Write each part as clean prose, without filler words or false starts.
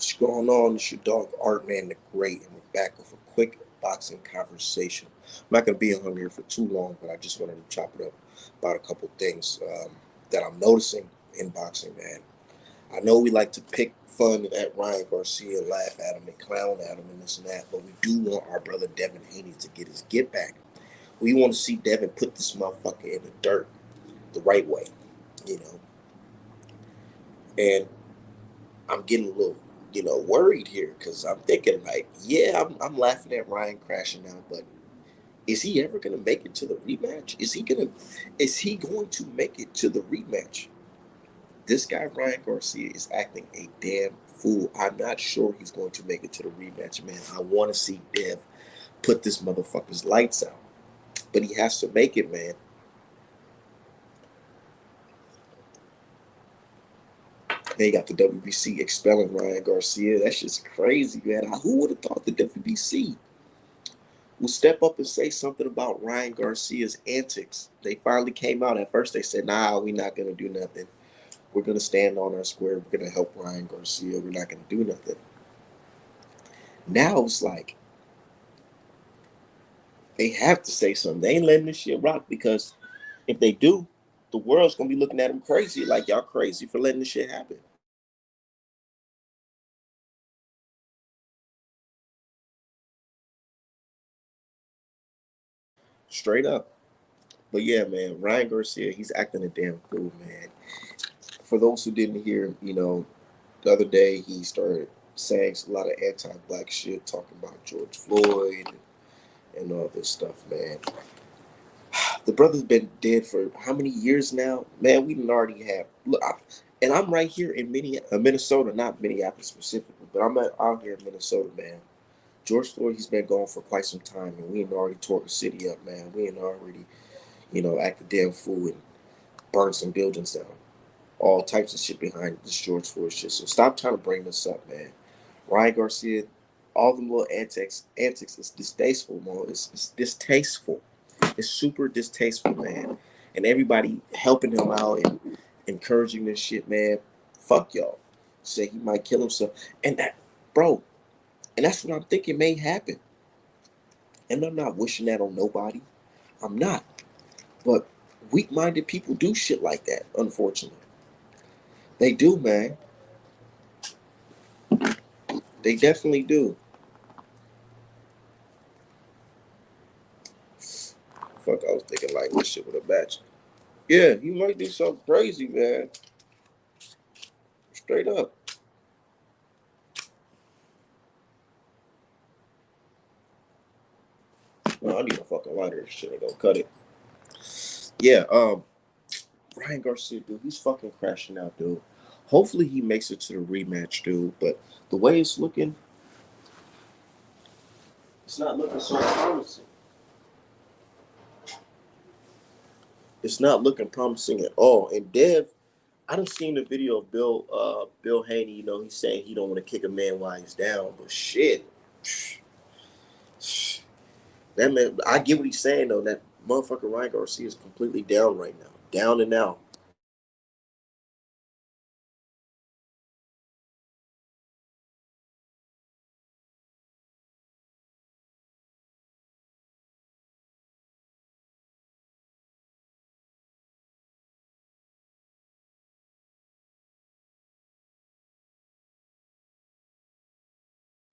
What's going on? It's your dog Art Man the Great, and we're back with a quick boxing conversation. I'm not going to be on here for too long, but I just wanted to chop it up about a couple things that I'm noticing in boxing, man. I know we like to pick fun at Ryan Garcia, laugh at him, and clown at him, and this and that, but we do want our brother Devin Haney to get his get back. We want to see Devin put this motherfucker in the dirt the right way, you know. And I'm getting a little, worried here because I'm thinking like, yeah, I'm laughing at Ryan crashing out, but is he ever gonna make it to the rematch? Is he going to make it to the rematch? This guy Ryan Garcia is acting a damn fool. I'm not sure he's going to make it to the rematch, man. I want to see Dev put this motherfucker's lights out, but he has to make it, man. They got the WBC expelling Ryan Garcia. That's just crazy, man. Who would have thought the WBC will step up and say something about Ryan Garcia's antics? They finally came out. At first, they said, nah, we're not going to do nothing. We're going to stand on our square. We're going to help Ryan Garcia. We're not going to do nothing. Now it's like they have to say something. They ain't letting this shit rock because if they do, the world's going to be looking at them crazy. Like, y'all crazy for letting this shit happen. Straight up. But yeah, man, Ryan Garcia, he's acting a damn fool, man. For those who didn't hear, the other day he started saying a lot of anti-black shit, talking about George Floyd and all this stuff, man. The brother's been dead for how many years now, man? We didn't already have look, and I'm right here in Minnesota, not Minneapolis specifically, but out here in Minnesota, man. George Floyd, he's been gone for quite some time, and we ain't already tore the city up, man. We ain't already, act a damn fool and burn some buildings down. All types of shit behind this George Floyd shit. So stop trying to bring this up, man. Ryan Garcia, all the little antics is distasteful, man. It's distasteful. It's super distasteful, man. And everybody helping him out and encouraging this shit, man. Fuck y'all. Say he might kill himself. And that, bro, and that's what I'm thinking may happen. And I'm not wishing that on nobody. I'm not. But weak-minded people do shit like that, unfortunately. They do, man. They definitely do. Fuck, I was thinking like this shit with a match. Yeah, you might do something crazy, man. Straight up. No, I need a fucking lighter. This shit ain't gonna cut it. Yeah, Ryan Garcia, dude, he's fucking crashing out, dude. Hopefully he makes it to the rematch, dude. But the way it's looking, it's not looking so promising. It's not looking promising at all. And Dev, I done seen the video of Bill Haney. He's saying he don't want to kick a man while he's down. But shit, that man, I get what he's saying though. That motherfucker Ryan Garcia is completely down right now, down and out.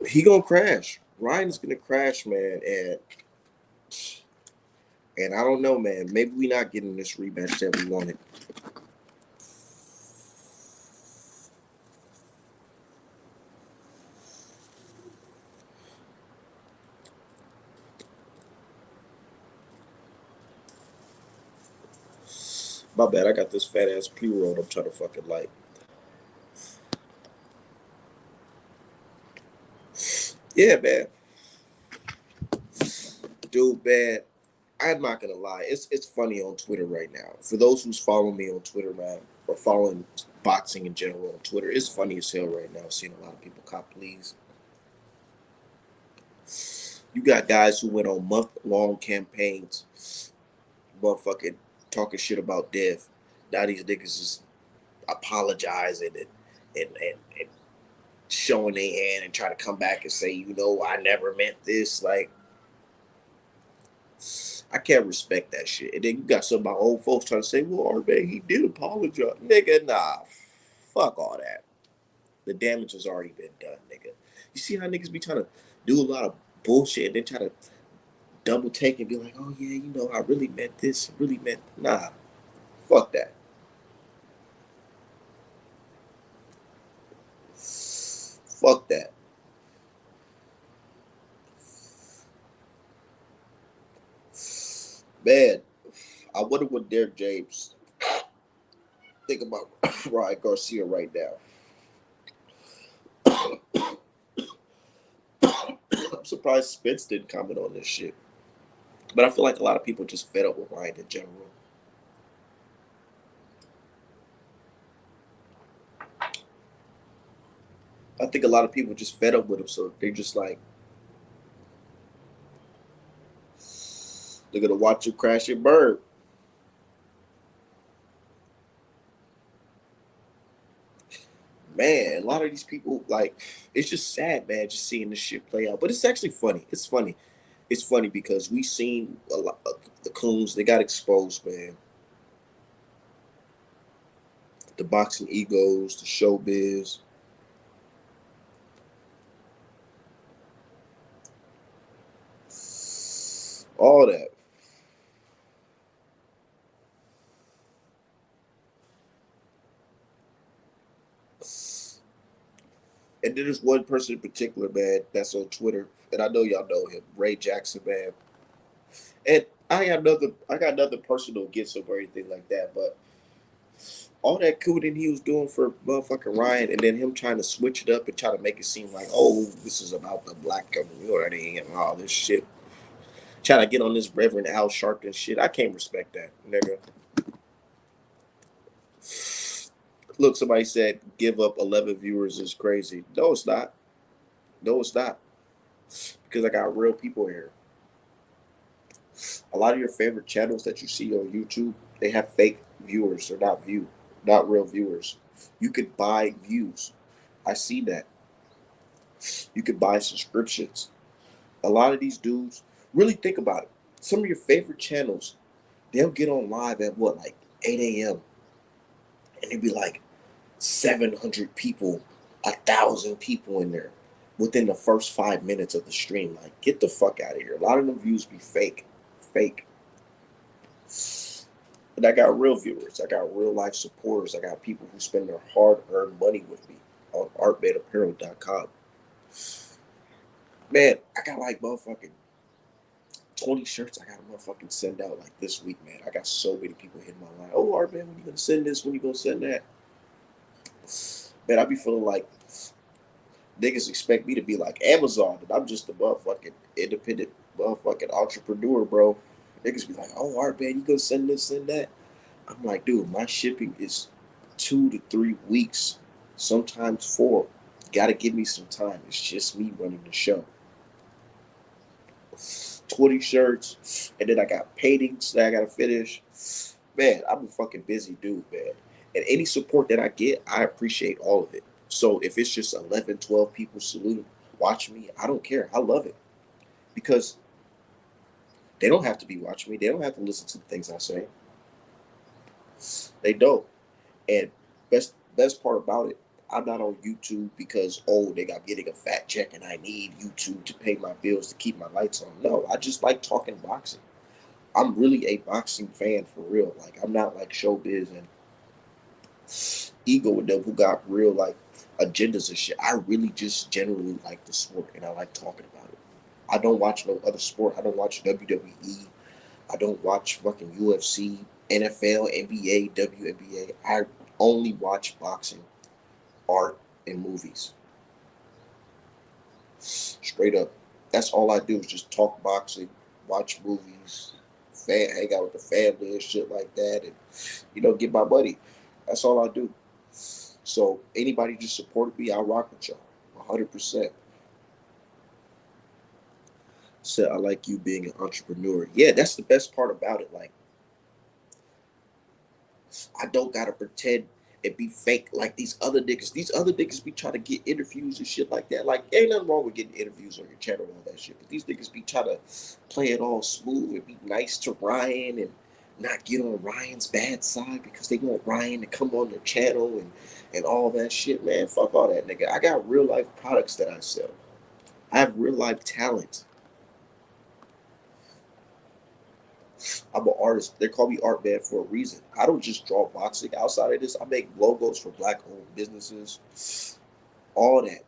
He gonna crash. Ryan's gonna crash, man, and I don't know, man. Maybe we not getting this rematch that we wanted. My bad. I got this fat ass pre-roll. I'm trying to fucking like. Yeah, man. Dude, man. I'm not gonna lie. It's funny on Twitter right now. For those who's following me on Twitter, man, or following boxing in general on Twitter, it's funny as hell right now. Seeing a lot of people cop pleas. You got guys who went on month-long campaigns, motherfucking talking shit about death. Now these niggas is apologizing and showing their hand and try to come back and say, you know, I never meant this. Like, I can't respect that shit. And then you got some of my old folks trying to say, well, man, he did apologize. Nigga, nah. Fuck all that. The damage has already been done, nigga. You see how niggas be trying to do a lot of bullshit and then try to double take and be like, oh yeah, you know, I really meant this, really meant nah. Fuck that. Fuck that. Man, I wonder what Derek James think about Ryan Garcia right now. I'm surprised Spence didn't comment on this shit. But I feel like a lot of people just fed up with Ryan in general. I think a lot of people just fed up with him, so they just like they're gonna watch you crash and burn. Man, a lot of these people like it's just sad, man, just seeing this shit play out. But it's actually funny. It's funny. It's funny because we seen a lot of the coons, they got exposed, man. The boxing egos, the showbiz, all that. And then there's one person in particular, man, that's on Twitter, and I know y'all know him, Ray Jackson, man. And I got another personal against him or anything like that, but all that cooning he was doing for motherfucking Ryan, and then him trying to switch it up and try to make it seem like, oh, this is about the black community and all this shit. Trying to get on this Reverend Al Sharpton shit. I can't respect that, nigga. Look, somebody said give up 11 viewers is crazy. No, it's not. No, it's not. Because I got real people here. A lot of your favorite channels that you see on YouTube, they have fake viewers. They're not real viewers. You could buy views. I see that. You could buy subscriptions. A lot of these dudes, really think about it. Some of your favorite channels, they'll get on live at what, like 8 a.m. and it'd be like 700 people, 1,000 people in there within the first 5 minutes of the stream. Like, get the fuck out of here. A lot of them views be fake. Fake. But I got real viewers. I got real life supporters. I got people who spend their hard earned money with me on artbaitapparel.com. Man, I got like motherfucking 20 shirts I gotta motherfucking send out like this week, man. I got so many people hitting my line. Oh, Art, man, when you gonna send this? When you gonna send that? Man, I be feeling like niggas expect me to be like Amazon, and I'm just a motherfucking independent motherfucking entrepreneur, bro. Niggas be like, oh, Art, man, you gonna send this, send that? I'm like, dude, my shipping is 2 to 3 weeks, sometimes 4. Gotta give me some time. It's just me running the show. 20 shirts, and then I got paintings that I gotta finish. Man, I'm a fucking busy dude, man. And any support that I get, I appreciate all of it. So if it's just 11, 12 people saluting, watching me, I don't care. I love it. Because they don't have to be watching me. They don't have to listen to the things I say. They don't. And best part about it, I'm not on YouTube because they got getting a fat check and I need YouTube to pay my bills to keep my lights on. No, I just like talking boxing. I'm really a boxing fan for real. Like, I'm not like showbiz and ego with them who got real like agendas and shit. I really just generally like the sport and I like talking about it. I don't watch no other sport. I don't watch WWE. I don't watch fucking UFC, NFL, NBA, WNBA. I only watch boxing, art, and movies. Straight up. That's all I do is just talk boxing, watch movies, hang out with the family and shit like that, and get my money. That's all I do. So anybody just supported me, I rock with y'all, 100%. Said I like you being an entrepreneur. Yeah, that's the best part about it. Like, I don't gotta pretend. and be fake like these other niggas. These other niggas be trying to get interviews and shit like that. Like, ain't nothing wrong with getting interviews on your channel and all that shit. But these niggas be trying to play it all smooth and be nice to Ryan and not get on Ryan's bad side because they want Ryan to come on their channel and all that shit, man. Fuck all that, nigga. I got real life products that I sell. I have real life talent. I'm an artist. They call me Art Man for a reason. I don't just draw boxing. Outside of this, I make logos for black-owned businesses. All that.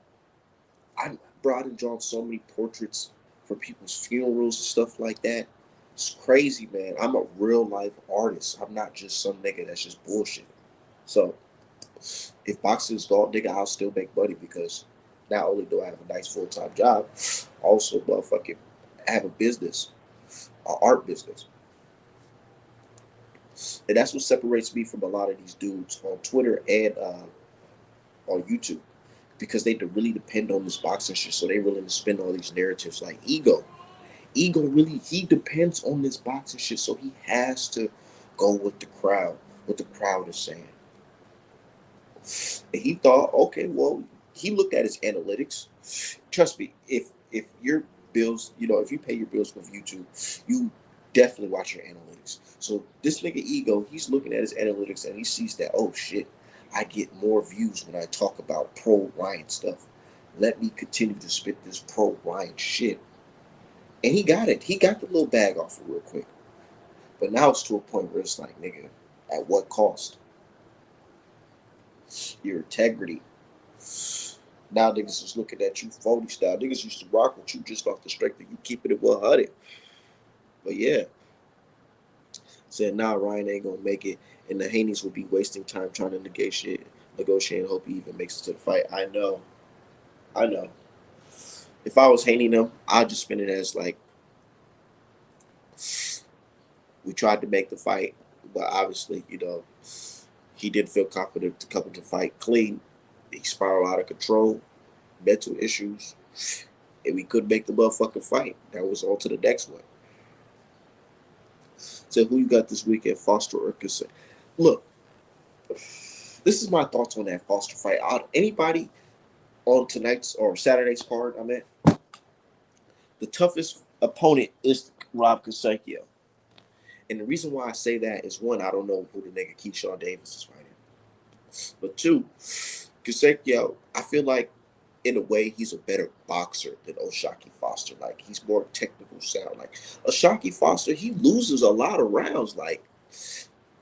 Bro, I done drawn so many portraits for people's funerals and stuff like that. It's crazy, man. I'm a real life artist. I'm not just some nigga that's just bullshit. So if boxing is gone, nigga, I'll still make money because not only do I have a nice full-time job, I also motherfucking have a business, an art business. And that's what separates me from a lot of these dudes on Twitter and on YouTube because they really depend on this boxing shit. So they willing to spend all these narratives like Ego. Ego really, he depends on this boxing shit. So he has to go with the crowd, what the crowd is saying. And he thought, okay, well, he looked at his analytics. Trust me, if your bills, if you pay your bills with YouTube, you definitely watch your analytics. So this nigga Ego, he's looking at his analytics and he sees that, oh shit, I get more views when I talk about pro Ryan stuff. Let me continue to spit this pro Ryan shit. And he got it. He got the little bag off it real quick. But now it's to a point where it's like, nigga, at what cost? Your integrity. Now niggas is looking at you phony style. Niggas used to rock with you just off the strength of you keeping it 100. But yeah. Said, nah, Ryan ain't gonna make it. And the Haneys will be wasting time trying to negotiate and hope he even makes it to the fight. I know. If I was Haney them, I'd just spin it as like, we tried to make the fight, but obviously, he didn't feel confident to come into the fight clean. He spiraled out of control, mental issues, and we couldn't make the motherfucking fight. That was on to the next one. So who you got this weekend, Foster or Garcia? Look, this is my thoughts on that Foster fight. Anybody on tonight's or Saturday's card, the toughest opponent is Rob Kasecchio. And the reason why I say that is, one, I don't know who the nigga Keyshawn Davis is fighting. But two, Kasecchio, I feel like in a way he's a better boxer than O'Shaquie Foster. Like, he's more technical sound. Like, O'Shaquie Foster, he loses a lot of rounds. Like,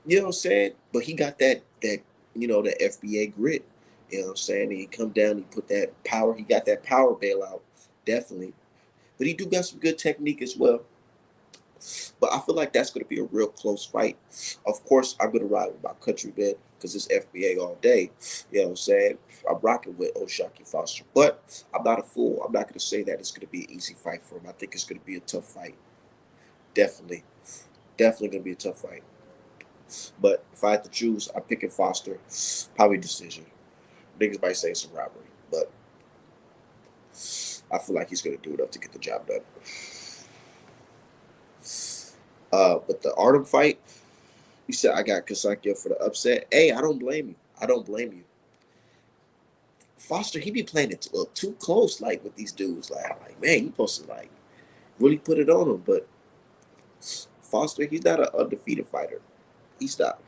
you know what I'm saying? But he got that the FBA grit. You know what I'm saying? And he come down, he put that power, he got that power bailout, definitely. But he do got some good technique as well. But I feel like that's going to be a real close fight. Of course, I'm going to ride with my countryman because it's FBA all day. You know what I'm saying? I'm rocking with O'Shaquie Foster. But I'm not a fool. I'm not going to say that it's going to be an easy fight for him. I think it's going to be a tough fight. Definitely. Definitely going to be a tough fight. But if I had to choose, I'm picking Foster. Probably decision. Niggas might say it's a robbery. But I feel like he's going to do enough to get the job done. But the Artem fight, you said I got Kasecchio for the upset. Hey, I don't blame you. Foster, he be playing it too close, like with these dudes. Like, I'm like, man, you supposed to like really put it on him. But Foster, he's not an undefeated fighter. He's not.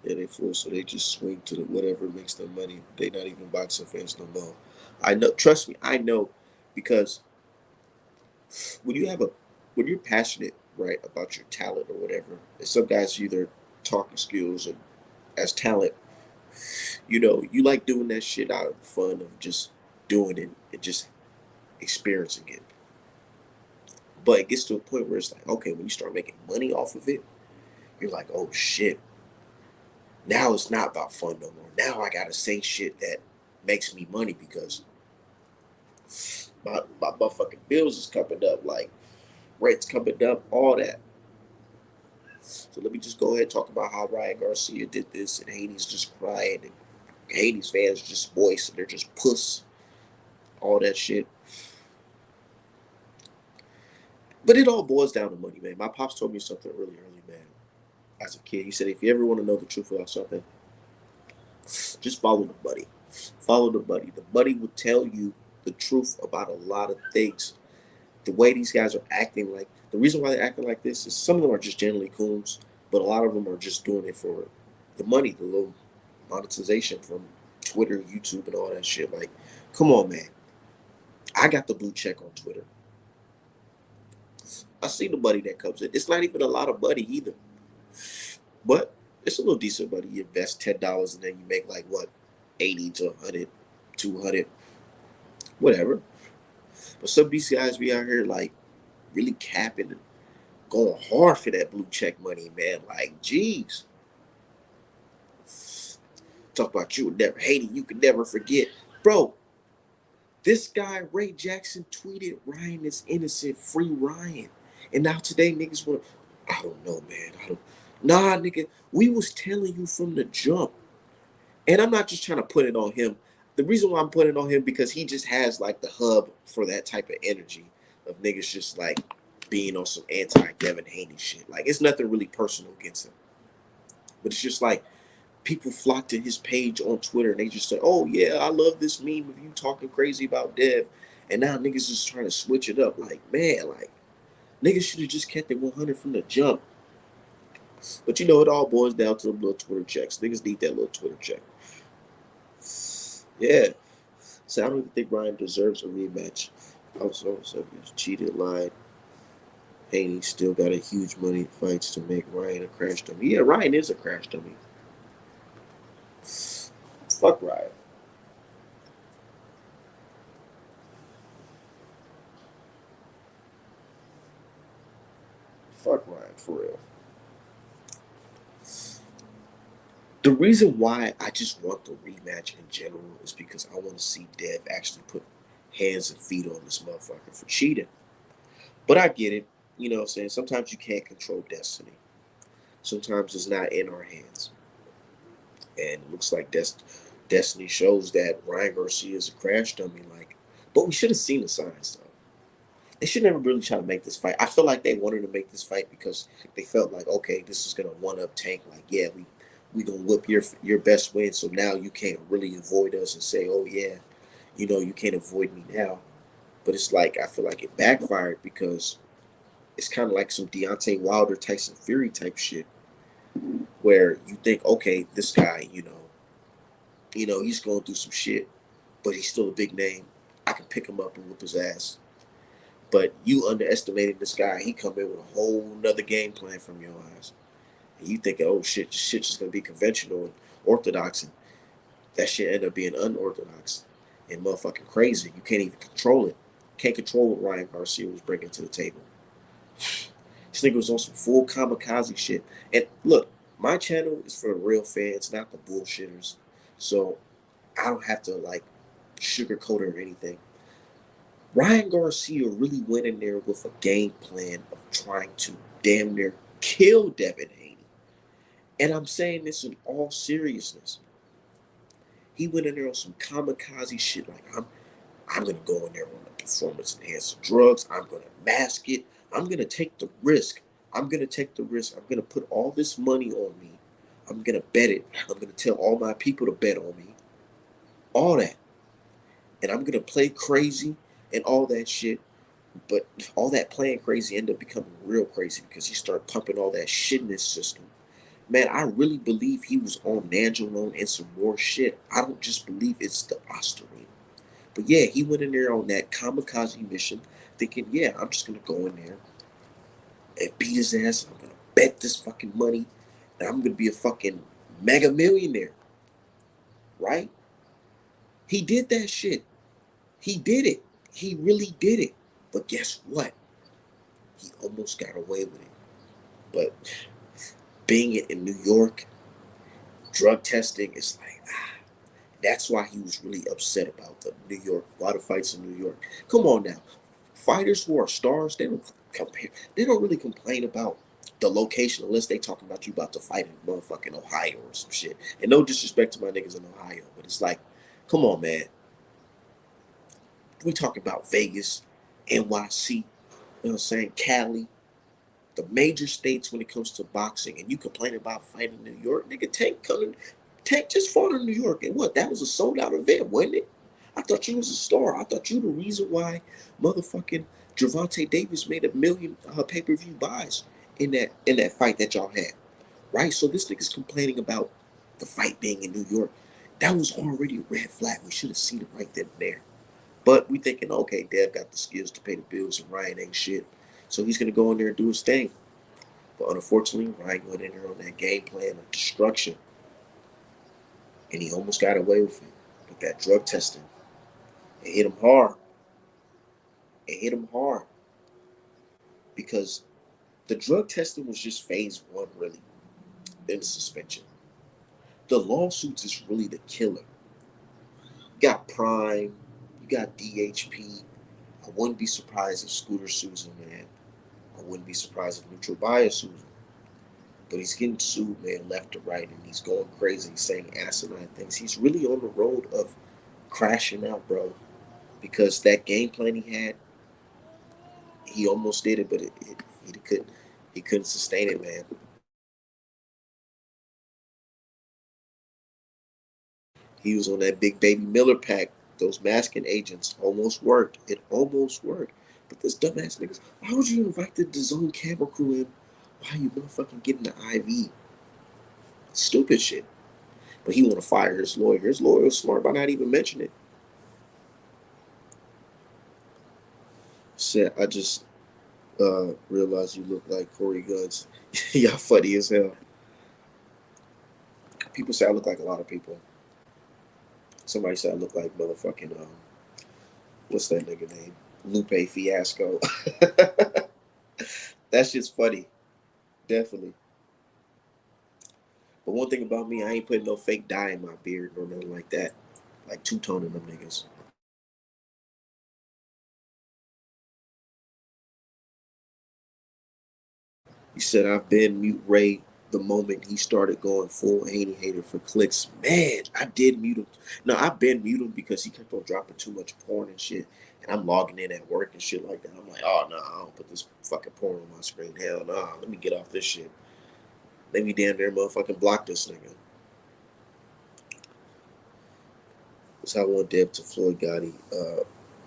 Yeah, they fool, so they just swing to whatever makes them money. They not even boxing fans no more. I know. Trust me, I know, because when you're passionate, right, about your talent or whatever, and some guys either talking skills and as talent, you like doing that shit out of the fun of just doing it and just experiencing it. But it gets to a point where it's like, okay, when you start making money off of it, you're like, oh shit. Now it's not about fun no more. Now I gotta say shit that makes me money because my motherfucking bills is coming up, like rent's coming up, all that. So let me just go ahead and talk about how Ryan Garcia did this, and Haney's just crying, and Haney's fans are just moist, and they're just puss, all that shit. But it all boils down to money, man. My pops told me something really early, man. as a kid. He said, if you ever want to know the truth about something, just follow the buddy. Follow the buddy. The buddy will tell you the truth about a lot of things. The way these guys are acting, like the reason why they're acting like this is some of them are just generally coons, but a lot of them are just doing it for the money, the little monetization from Twitter, YouTube, and all that shit. Like, come on, man. I got the blue check on Twitter. I see the buddy that comes in. It's not even a lot of buddy either, but it's a little decent buddy. You invest $10 and then you make like what, 80 to 100, 200, whatever. But some BCIs be out here like really capping and going hard for that blue check money, man. Like, geez. Talk about you would never hate it. You could never forget. Bro, this guy, Ray Jackson, tweeted Ryan is innocent. Free Ryan. And now today, niggas want to, I don't know, man. Nah, nigga. We was telling you from the jump. And I'm not just trying to put it on him. The reason why I'm putting it on him because he just has like the hub for that type of energy of niggas just like being on some anti-Devin Haney shit. Like, it's nothing really personal against him. But it's just like people flock to his page on Twitter and they just say, oh, yeah, I love this meme of you talking crazy about Dev. And now niggas just trying to switch it up. Like, man, like, niggas should have just kept it 100 from the jump. But you know, it all boils down to the little Twitter checks. Niggas need that little Twitter check. Yeah. So I don't even think Ryan deserves a rematch. Also, he's cheated, lied. Haney still got a huge money fights to make Ryan a crash dummy. Yeah, Ryan is a crash dummy. Fuck Ryan. Fuck Ryan, for real. The reason why I just want the rematch in general is because I want to see Dev actually put hands and feet on this motherfucker for cheating. But I get it. You know what I'm saying? Sometimes you can't control destiny. Sometimes it's not in our hands. And it looks like destiny shows that Ryan Garcia is a crash dummy. Like, but we should have seen the signs though. They should never really try to make this fight. I feel like they wanted to make this fight because they felt like, okay, this is gonna one up Tank. Like, yeah, we gonna whip your best win, so now you can't really avoid us and say, oh yeah, you know, you can't avoid me now. But it's like I feel like it backfired because it's kind of like some Deontay Wilder, Tyson Fury type shit, where you think, okay, this guy, he's going through some shit, but he's still a big name. I can pick him up and whip his ass. But you underestimating this guy. He come in with a whole nother game plan from your eyes. And you think, oh shit's just gonna be conventional and orthodox, and that shit end up being unorthodox and motherfucking crazy. You can't even control it. Can't control what Ryan Garcia was bringing to the table. This nigga was on some full kamikaze shit. And look, my channel is for the real fans, not the bullshitters. So I don't have to like sugarcoat it or anything. Ryan Garcia really went in there with a game plan of trying to damn near kill Devin Haney. And I'm saying this in all seriousness. He went in there on some kamikaze shit. Like, I'm gonna go in there on the performance enhancing drugs. I'm gonna mask it. I'm gonna take the risk. I'm gonna take the risk. I'm gonna put all this money on me. I'm gonna bet it. I'm gonna tell all my people to bet on me. All that. And I'm gonna play crazy and all that shit. But all that playing crazy ended up becoming real crazy because he started pumping all that shit in his system. Man, I really believe he was on Nandrolone and some more shit. I don't just believe it's the ostarine. But yeah, he went in there on that kamikaze mission thinking, yeah, I'm just going to go in there and beat his ass. I'm going to bet this fucking money and I'm going to be a fucking mega millionaire. Right? He did that shit. He did it. He really did it. But guess what? He almost got away with it. But being it in New York, drug testing, it's like, that's why he was really upset about the New York, a lot of fights in New York. Come on now. Fighters who are stars, they don't really complain about the location unless they talking about you about to fight in motherfucking Ohio or some shit. And no disrespect to my niggas in Ohio, but it's like, come on, man. We talking about Vegas, NYC, you know what I'm saying, Cali. The major states when it comes to boxing, and you complain about fighting in New York, nigga, Tank just fought in New York, and what? That was a sold out event, wasn't it? I thought you was a star. I thought you the reason why motherfucking Gervonta Davis made a million pay per view buys in that fight that y'all had, right? So this nigga's complaining about the fight being in New York. That was already a red flag. We should have seen it right then and there. But we thinking, okay, Dev got the skills to pay the bills, and Ryan ain't shit, so he's gonna go in there and do his thing. But unfortunately, Ryan went in there on that game plan of destruction, and he almost got away with it. But that drug testing, it hit him hard. It hit him hard because the drug testing was just phase one, really, in the suspension. The lawsuits is really the killer. You got Prime, you got DHP. I wouldn't be surprised if Scooter sues him, man. I wouldn't be surprised if Neutral Bias sues him. But he's getting sued, man, left to right, and he's going crazy, saying asinine things. He's really on the road of crashing out, bro. Because that game plan he had, he almost did it, but he couldn't sustain it, man. He was on that big baby Miller pack. Those masking agents almost worked. It almost worked. But this dumbass niggas, why would you invite the DAZN camera crew in while you motherfucking getting the IV? Stupid shit. But he want to fire his lawyer. His lawyer was smart by not even mentioning it. Said, I just realized you look like Corey Guns. Y'all funny as hell. People say I look like a lot of people. Somebody said I look like motherfucking what's that nigga name? Lupe Fiasco. That shit's funny. Definitely. But one thing about me, I ain't putting no fake dye in my beard or nothing like that. Like two-toning them niggas. He said, I've been mute Ray the moment he started going full Haney hater for clicks. Man, I did mute him. No, I've been mute him because he kept on dropping too much porn and shit. And I'm logging in at work and shit like that. I'm like, oh, no, I don't put this fucking porn on my screen. Hell no, let me get off this shit. Let me damn near motherfucking block this nigga. That's how I want Deb to Floyd Gotti.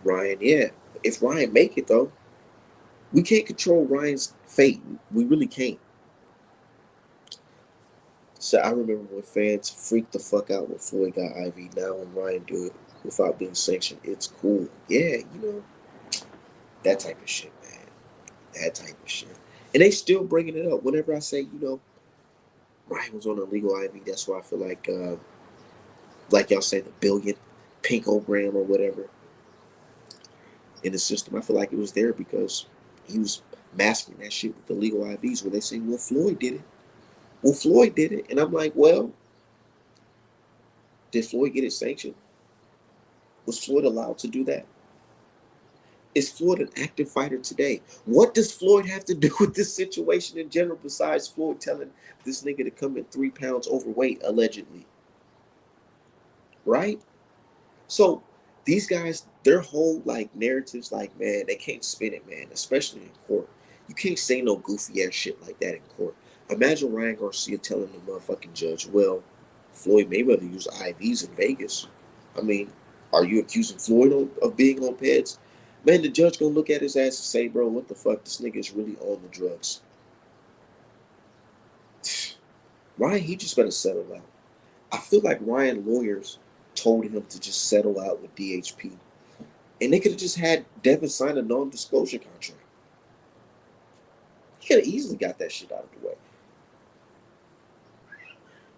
Ryan, yeah. If Ryan make it, though, we can't control Ryan's fate. We really can't. So I remember when fans freaked the fuck out when Floyd got IV. Now when Ryan do it without being sanctioned, it's cool. Yeah, you know, that type of shit, man. That type of shit. And they still bringing it up. Whenever I say, you know, Ryan was on a legal IV, that's why I feel like y'all say the billion pinkogram or whatever in the system. I feel like it was there because he was masking that shit with the legal IVs where they say, well, Floyd did it. Well, Floyd did it. And I'm like, well, did Floyd get it sanctioned? Was Floyd allowed to do that? Is Floyd an active fighter today? What does Floyd have to do with this situation in general besides Floyd telling this nigga to come in 3 pounds overweight, allegedly? Right? So these guys, their whole like narratives, like, man, they can't spin it, man, especially in court. You can't say no goofy ass shit like that in court. Imagine Ryan Garcia telling the motherfucking judge, well, Floyd Mayweather used IVs in Vegas. I mean, are you accusing Floyd of being on PEDs? Man, the judge gonna look at his ass and say, bro, what the fuck? This nigga is really on the drugs. Ryan, he just better settle out. I feel like Ryan lawyers told him to just settle out with DHP. And they could have just had Devin sign a non-disclosure contract. He could have easily got that shit out of the way.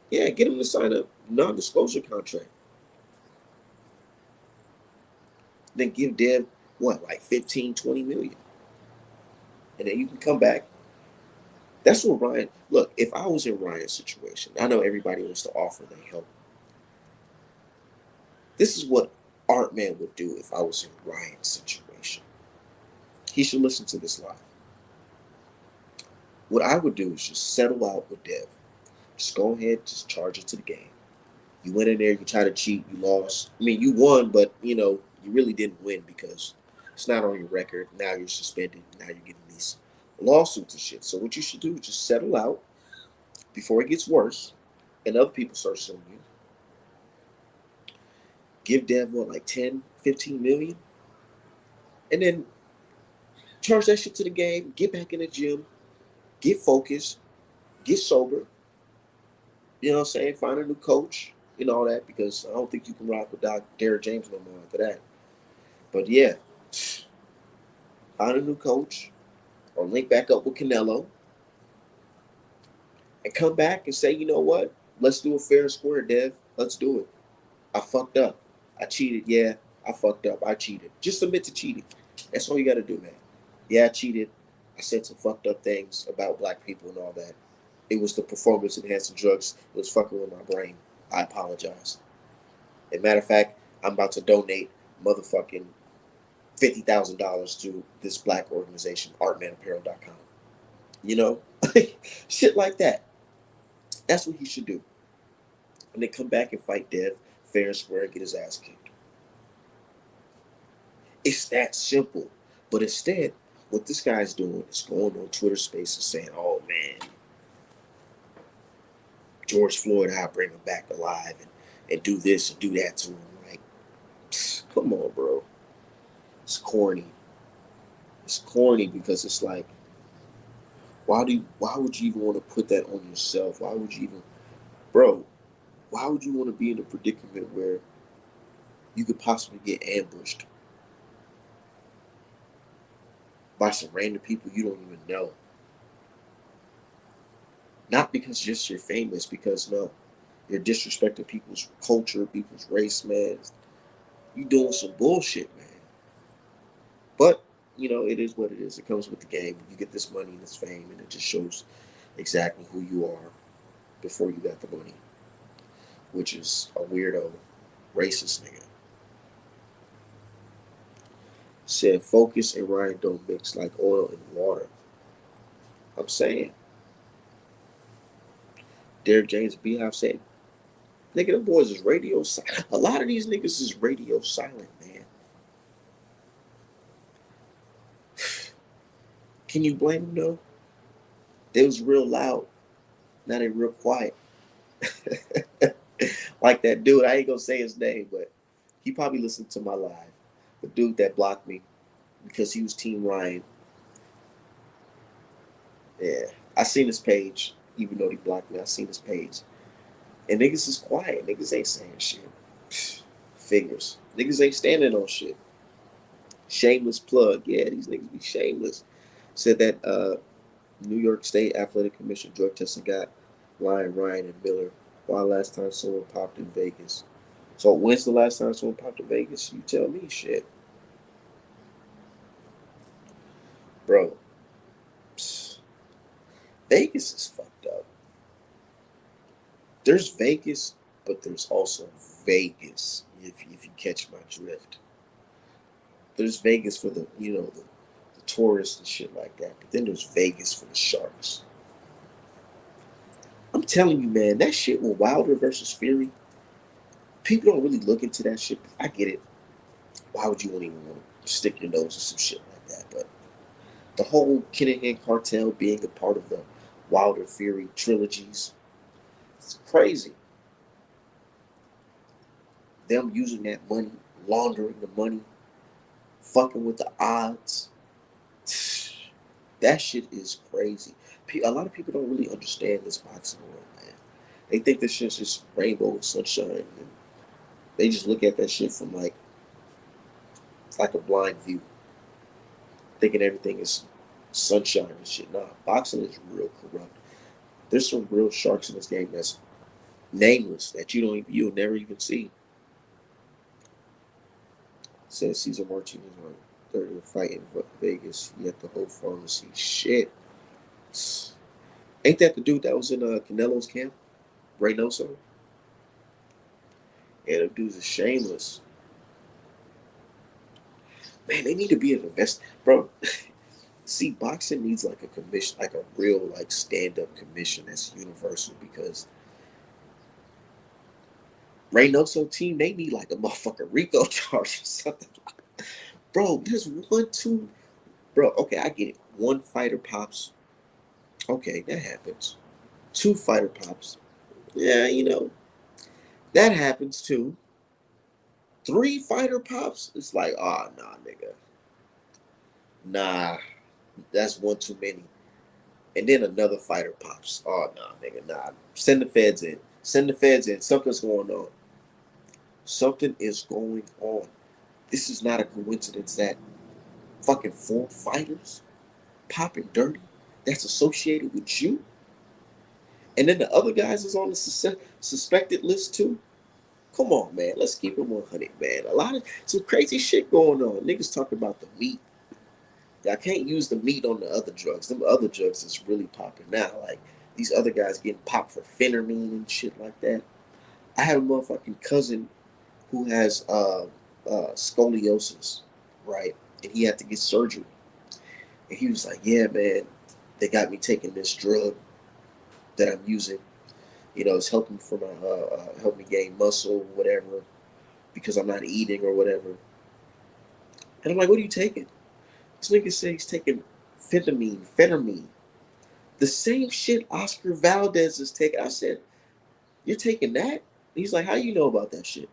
Yeah, get him to sign a non-disclosure contract. Then give Dev, what, like 15, 20 million. And then you can come back. That's what Ryan, look, if I was in Ryan's situation, I know everybody wants to offer their help. This is what Art Man would do if I was in Ryan's situation. He should listen to this live. What I would do is just settle out with Dev. Just go ahead, just charge it to the game. You went in there, you tried to cheat, you lost. I mean, you won, but you really didn't win because it's not on your record. Now you're suspended. Now you're getting these lawsuits and shit. So what you should do is just settle out before it gets worse and other people start suing you. Give Dev what, like 10, 15 million? And then charge that shit to the game, get back in the gym, get focused, get sober. You know what I'm saying? Find a new coach and all that, because I don't think you can rock with Derrick James no more after that. But yeah, find a new coach or link back up with Canelo and come back and say, you know what? Let's do a fair and square, Dev. Let's do it. I fucked up. I cheated. Yeah, I fucked up. I cheated. Just admit to cheating. That's all you got to do, man. Yeah, I cheated. I said some fucked up things about black people and all that. It was the performance enhancing drugs. It was fucking with my brain. I apologize. As a matter of fact, I'm about to donate motherfucking $50,000 to this black organization, artmanapparel.com. You know? Shit like that. That's what he should do. And then come back and fight Dev fair and square and get his ass kicked. It's that simple. But instead, what this guy's doing is going on Twitter Spaces saying, oh man, George Floyd, I'll bring him back alive and do this and do that to him. Like, come on, bro. It's corny. It's corny because it's like, why would you even want to put that on yourself? Why would you even, bro, why would you want to be in a predicament where you could possibly get ambushed by some random people you don't even know? Not because just you're famous, because no, you're disrespecting people's culture, people's race, man. You doing some bullshit, man. But, you know, it is what it is. It comes with the game. You get this money and this fame, and it just shows exactly who you are before you got the money, which is a weirdo, racist nigga. Said focus and Ryan don't mix like oil and water. I'm saying. Derrick James, Beehive said, nigga, them boys is radio silent. A lot of these niggas is radio silent, man. Can you blame them though? They was real loud. Now they real quiet. Like that dude, I ain't gonna say his name, but he probably listened to my live. The dude that blocked me because he was Team Ryan. Yeah, I seen his page, even though he blocked me. I seen his page, and niggas is quiet. Niggas ain't saying shit. Figures. Niggas ain't standing on shit. Shameless plug. Yeah, these niggas be shameless. Said that New York State Athletic Commission drug testing got Lion, Ryan, and Miller. Why last time someone popped in Vegas? So when's the last time someone popped in Vegas? You tell me, shit, bro. Psst. Vegas is fucked up. There's Vegas, but there's also Vegas. If you catch my drift, there's Vegas for the the tourists and shit like that. But then there's Vegas for the sharks. I'm telling you, man, that shit with Wilder versus Fury, people don't really look into that shit. I get it. Why would you even want to stick your nose in some shit like that? But the whole Kinahan cartel being a part of the Wilder Fury trilogies, it's crazy. Them using that money, laundering the money, fucking with the odds. That shit is crazy. A lot of people don't really understand this boxing world, man. They think this shit's just rainbow and sunshine, and they just look at that shit from like a blind view, thinking everything is sunshine and shit. Nah, boxing is real corrupt. There's some real sharks in this game that's nameless that you'll never even see. Says Cesar Martinez on 30th fight in Vegas, yet the whole pharmacy. Shit. Ain't that the dude that was in Canelo's camp? Reynoso? Yeah, them dudes are shameless. Man, they need to be an invest. Bro, see, boxing needs like a commission, like a real like stand-up commission that's universal, because Reynoso team, they need like a motherfucking RICO charge or something. Bro, there's Bro, okay, I get it. One fighter pops. Okay, that happens. Two fighter pops. Yeah, that happens too. Three fighter pops. It's like, oh, nah, nigga. Nah, that's one too many. And then another fighter pops. Oh, nah, nigga, nah. Send the feds in. Send the feds in. Something's going on. Something is going on. This is not a coincidence that fucking four fighters popping dirty that's associated with you. And then the other guys is on the suspected list too. Come on, man. Let's keep it 100, man. A lot of some crazy shit going on. Niggas talk about the meat. I can't use the meat on the other drugs. Them other drugs is really popping now. Like these other guys getting popped for phentermine and shit like that. I have a motherfucking cousin who has scoliosis, right? And he had to get surgery. And he was like, "Yeah, man, they got me taking this drug that I'm using. It's helping for my help me gain muscle, whatever, because I'm not eating or whatever." And I'm like, "What are you taking?" This nigga says he's taking phentermine, the same shit Oscar Valdez is taking. I said, "You're taking that?" He's like, "How you know about that shit?"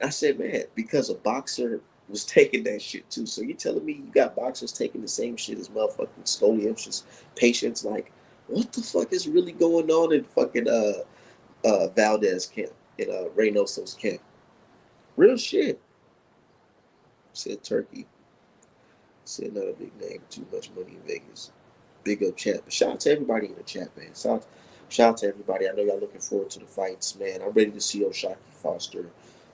I said, "Man, because a boxer was taking that shit too. So you're telling me you got boxers taking the same shit as motherfucking scoliosis patients? Like, what the fuck is really going on in fucking Valdez camp, in Reynoso's camp? Real shit." Said Turkey. Said not a big name, too much money in Vegas. Big up chat. But shout out to everybody in the chat, man. Shout out to everybody. I know y'all looking forward to the fights, man. I'm ready to see O'Shaquie Foster,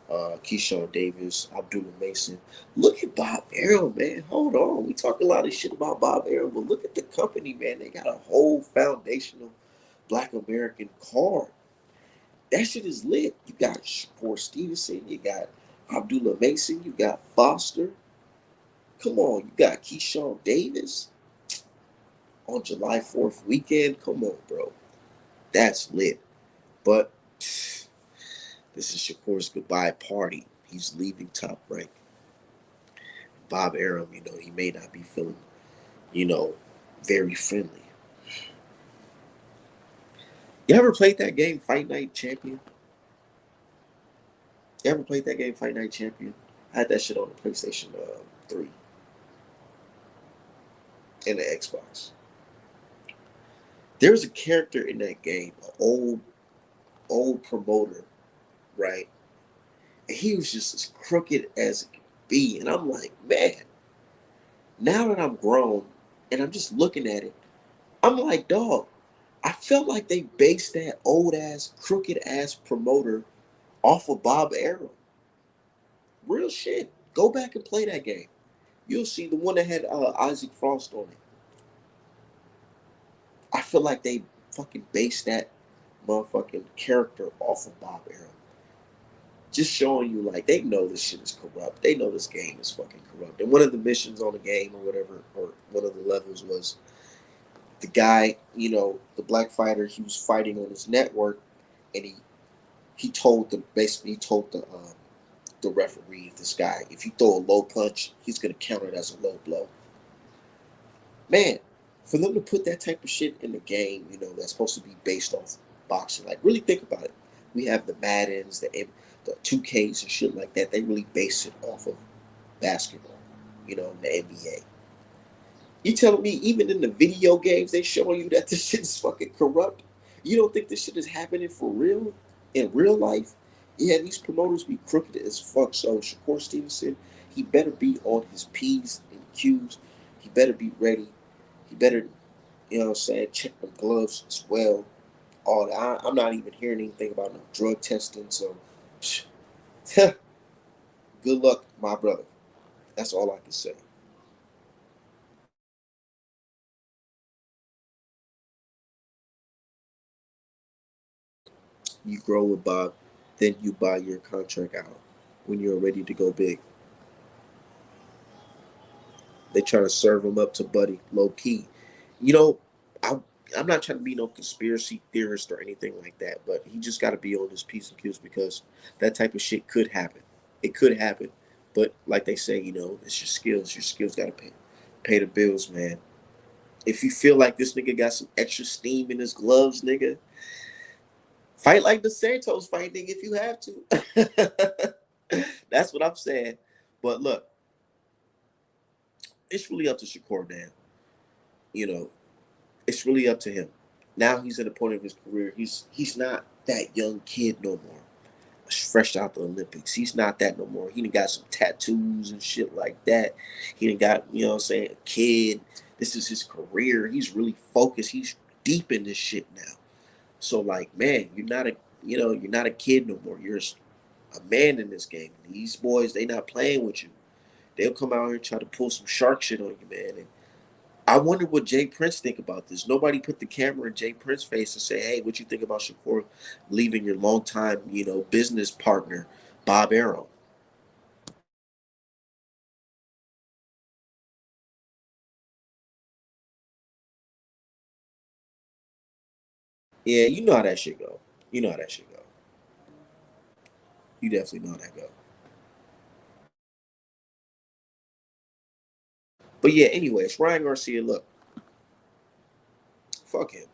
Keyshawn Davis, Abdullah Mason. Look at Bob Arum, man. Hold on. We talk a lot of shit about Bob Arum, but look at the company, man. They got a whole foundational Black American card. That shit is lit. You got Shakur Stevenson, you got Abdullah Mason, you got Foster. Come on, you got Keyshawn Davis on July 4th weekend. Come on, bro. That's lit. But this is Shakur's goodbye party. He's leaving Top Rank. Bob Arum, he may not be feeling, you know, very friendly. You ever played that game, Fight Night Champion? You ever played that game, Fight Night Champion? I had that shit on the PlayStation 3 and the Xbox. There's a character in that game, an old promoter, right? And he was just as crooked as it could be. And I'm like, man, now that I'm grown and I'm just looking at it, I'm like, dog, I felt like they based that old ass, crooked ass promoter off of Bob Arum. Real shit. Go back and play that game. You'll see the one that had Isaac Frost on it. I feel like they fucking based that motherfucking character off of Bob Arum. Just showing you, like, they know this shit is corrupt. They know this game is fucking corrupt. And one of the missions on the game or whatever, or one of the levels was the guy, the black fighter, he was fighting on his network, and he told the referee, this guy, if you throw a low punch, he's gonna count it as a low blow. Man, for them to put that type of shit in the game, that's supposed to be based off boxing. Like, really think about it. We have the Maddens, the 2Ks and shit like that. They really base it off of basketball, the NBA. You telling me even in the video games they showing you that this shit is fucking corrupt? You don't think this shit is happening for real in real life? Yeah, these promoters be crooked as fuck. So Shakur Stevenson, he better be on his P's and Q's. He better be ready. He better, check the gloves as well. All that. I'm not even hearing anything about no drug testing. So, good luck, my brother. That's all I can say. You grow with Bob, then you buy your contract out when you're ready to go big. They try to serve him up to Buddy, low key. You know, I I'm not trying to be no conspiracy theorist or anything like that, but he just got to be on his P's and Q's because that type of shit could happen. It could happen, but like they say, it's your skills. Your skills got to pay the bills, man. If you feel like this nigga got some extra steam in his gloves, nigga, fight like the Santos fight, nigga, if you have to. That's what I'm saying. But look, it's really up to Shakur, man. You know, it's really up to him. Now he's at a point of his career. He's not that young kid no more. Fresh out the Olympics. He's not that no more. He done got some tattoos and shit like that. He done got, you know what I'm saying, a kid. This is his career. He's really focused. He's deep in this shit now. So like, man, you're not a kid no more. You're a man in this game. These boys, they not playing with you. They'll come out here and try to pull some shark shit on you, man. And I wonder what Jay Prince think about this. Nobody put the camera in Jay Prince's face and say, "Hey, what you think about Shakur leaving your longtime, business partner, Bob Arum?" Yeah, you know how that shit go. You know how that shit go. You definitely know how that go. But yeah, anyways, Ryan Garcia, look, fuck him.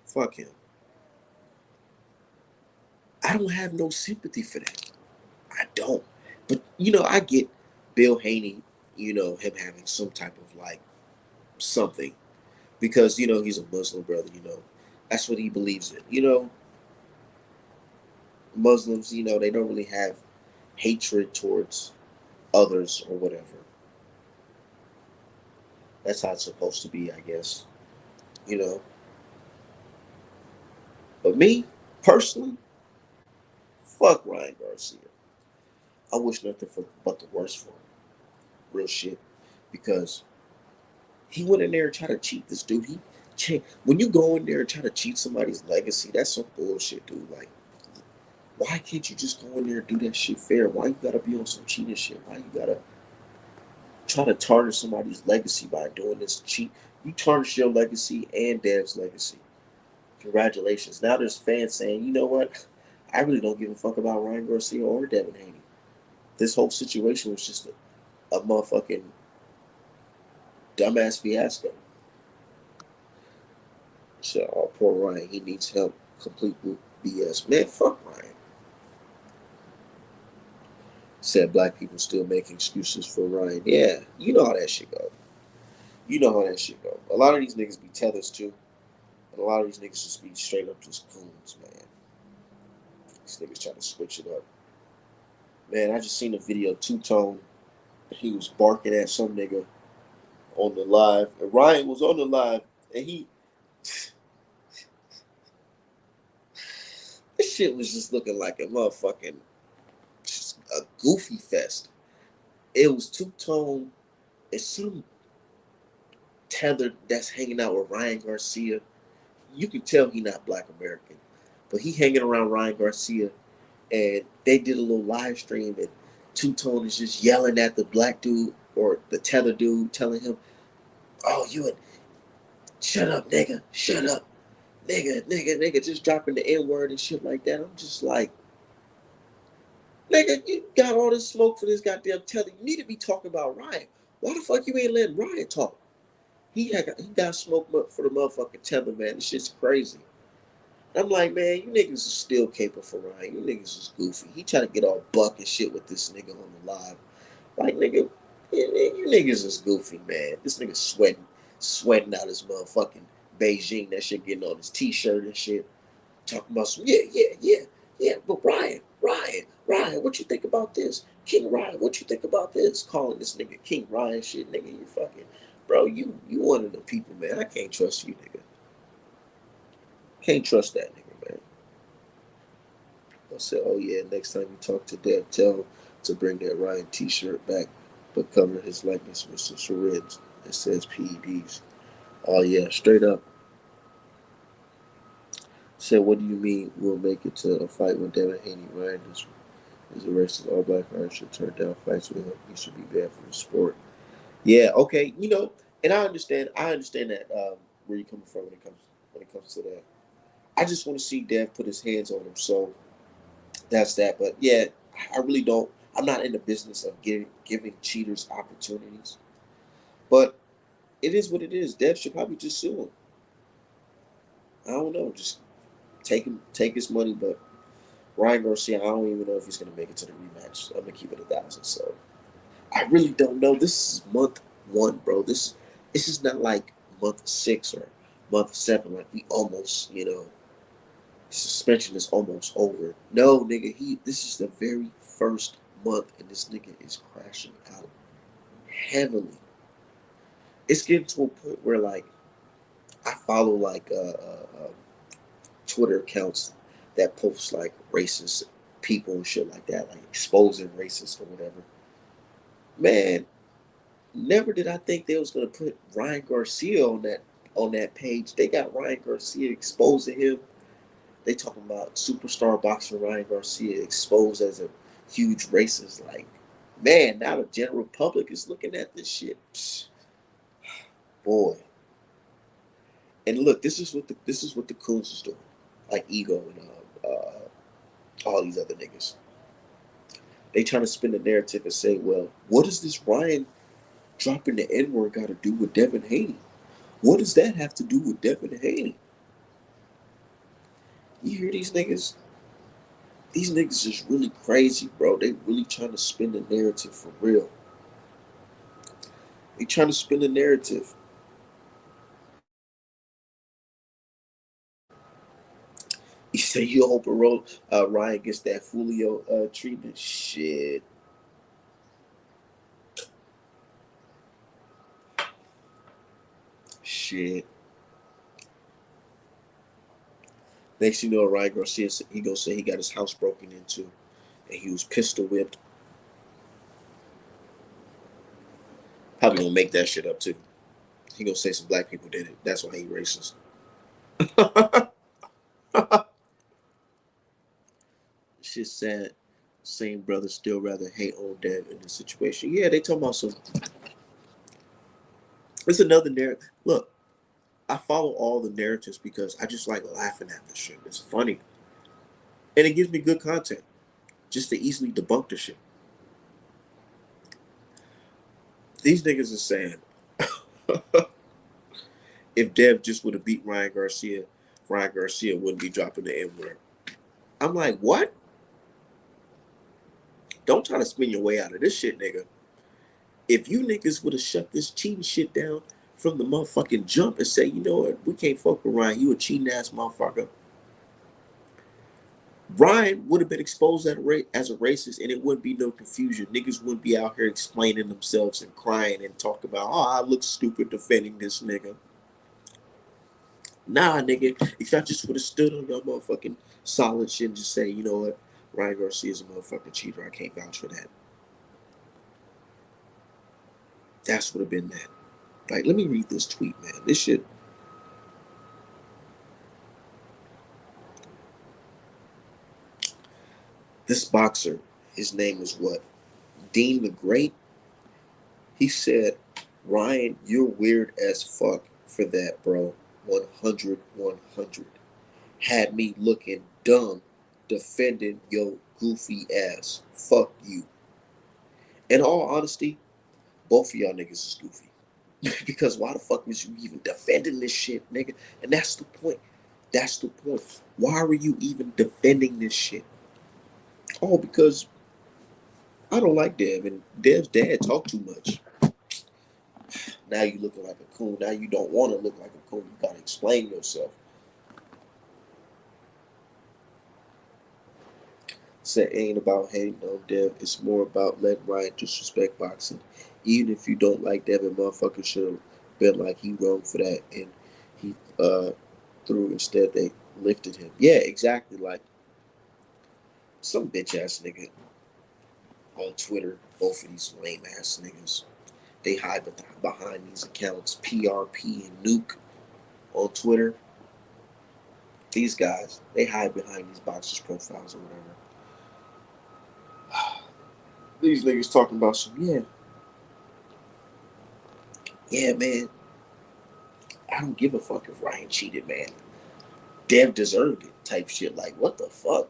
Fuck him. I don't have no sympathy for that. I don't. But I get Bill Haney, him having some type of like something because he's a Muslim brother. That's what he believes in. Muslims, they don't really have hatred towards others or whatever. That's how it's supposed to be, I guess. You know. But me, personally, fuck Ryan Garcia. I wish nothing but the worst for him. Real shit. Because he went in there and tried to cheat this dude. When you go in there and try to cheat somebody's legacy, that's some bullshit, dude. Like, why can't you just go in there and do that shit fair? Why you gotta be on some cheating shit? Why you gotta try to tarnish somebody's legacy by doing this cheat? You tarnish your legacy and Dev's legacy. Congratulations. Now there's fans saying, you know what? I really don't give a fuck about Ryan Garcia or Devin Haney. This whole situation was just a motherfucking dumbass fiasco. So, oh, poor Ryan. He needs help. Complete BS. Man, fuck Ryan. Said black people still make excuses for Ryan. Yeah, you know how that shit go. You know how that shit go. A lot of these niggas be tethers too. And a lot of these niggas just be straight up just coons, man. These niggas try to switch it up. Man, I just seen a video, two-tone. He was barking at some nigga on the live. And Ryan was on the live and this shit was just looking like a motherfucking a goofy fest. It was two-tone and some tether that's hanging out with Ryan Garcia. You can tell he not black American. But he hanging around Ryan Garcia and they did a little live stream and Two Tone is just yelling at the black dude or the tether dude, telling him, "Oh, shut up, nigga, shut up, nigga," just dropping the N word and shit like that. I'm just like, nigga, you got all this smoke for this goddamn tether. You need to be talking about Ryan. Why the fuck you ain't letting Ryan talk? He got smoke for the motherfucking tether, man. This shit's crazy. I'm like, man, you niggas is still capable for Ryan. You niggas is goofy. He trying to get all buck and shit with this nigga on the live. Like, nigga, you niggas is goofy, man. This nigga sweating out his motherfucking Beijing. That shit getting on his t-shirt and shit. Talking about some, yeah. But Ryan, what you think about this? King Ryan, what you think about this? Calling this nigga King Ryan shit, nigga. You fucking, bro, you one of the people, man. I can't trust you, nigga. Can't trust that nigga, man. I said, oh yeah, next time you talk to Dev, tell him to bring that Ryan t-shirt back, but cover his likeness with some syringe that says PEDs. Oh yeah, straight up. Said, what do you mean we'll make it to a fight with Devin Haney? Ryan is arrested. All black fighters should turn down fights with him. He should be banned from the sport. Yeah, okay, and I understand. I understand that where you're coming from when it comes to that. I just want to see Dev put his hands on him. So that's that. But yeah, I really don't. I'm not in the business of giving cheaters opportunities, but it is what it is. Dev should probably just sue him. I don't know, just take his money. But Ryan Garcia, I don't even know if he's gonna make it to the rematch. I'm gonna keep it 1,000. So I really don't know. This is month one, bro. This is not like month six or month seven. Like we almost, suspension is almost over. No, nigga, this is the very first month, and this nigga is crashing out heavily. It's getting to a point where like I follow like Twitter accounts that post like racist people and shit like that, like exposing racists or whatever. Man, never did I think they was gonna put Ryan Garcia on that page. They got Ryan Garcia exposing him. They talking about superstar boxer Ryan Garcia exposed as a huge racist. Like, man, now the general public is looking at this shit. Psh, boy. And look, this is what the coons is doing, like Ego and all these other niggas. They trying to spin the narrative and say, well, what does this Ryan dropping the N word got to do with Devin Haney? What does that have to do with Devin Haney? You hear these niggas? These niggas is really crazy, bro. They really trying to spin the narrative for real. They trying to spin the narrative. You say you hope Ryan gets that Fulio treatment. Shit. Next you know, Ryan Garcia, he gonna say he got his house broken into, and he was pistol whipped. Probably gonna make that shit up too. He gonna say some black people did it. That's why he racist. Shit sad. Same brother still rather hate on Dev in this situation. Yeah, they talking about some. It's another narrative. Look, I follow all the narratives because I just like laughing at the shit. It's funny, and it gives me good content just to easily debunk the shit. These niggas are saying if Dev just would have beat Ryan Garcia wouldn't be dropping the N word. I'm like, what? Don't try to spin your way out of this shit, nigga. If you niggas would have shut this cheating shit down from the motherfucking jump and say, you know what, we can't fuck with Ryan, you a cheating ass motherfucker. Ryan would have been exposed as a racist, and it wouldn't be no confusion. Niggas wouldn't be out here explaining themselves and crying and talking about, oh, I look stupid defending this nigga. Nah, nigga, if y'all just would have stood on your motherfucking solid shit and just say, you know what, Ryan Garcia is a motherfucking cheater. I can't vouch for that. That's would have been that. Like, let me read this tweet, man. This shit. This boxer, his name is what? Dean the Great. He said, Ryan, you're weird as fuck for that, bro. 100, 100. Had me looking dumb defending your goofy ass. Fuck you. In all honesty, both of y'all niggas is goofy. Because why the fuck was you even defending this shit, nigga? And that's the point. That's the point. Why were you even defending this shit? Oh, because I don't like Dev, and Dev's dad talk too much. Now you looking like a coon. Now you don't want to look like a coon. You gotta explain yourself. Said it ain't about hating on Dev. It's more about letting Ryan disrespect boxing. Even if you don't like Devin, motherfucker should have been like he wrong for that, and he threw instead they lifted him. Yeah, exactly. Like some bitch ass nigga on Twitter. Both of these lame ass niggas. They hide behind these accounts, PRP and Nuke on Twitter. These guys, they hide behind these boxers' profiles or whatever. These niggas talking about some, yeah, man. I don't give a fuck if Ryan cheated, man. Dev deserved it, type shit. Like, what the fuck?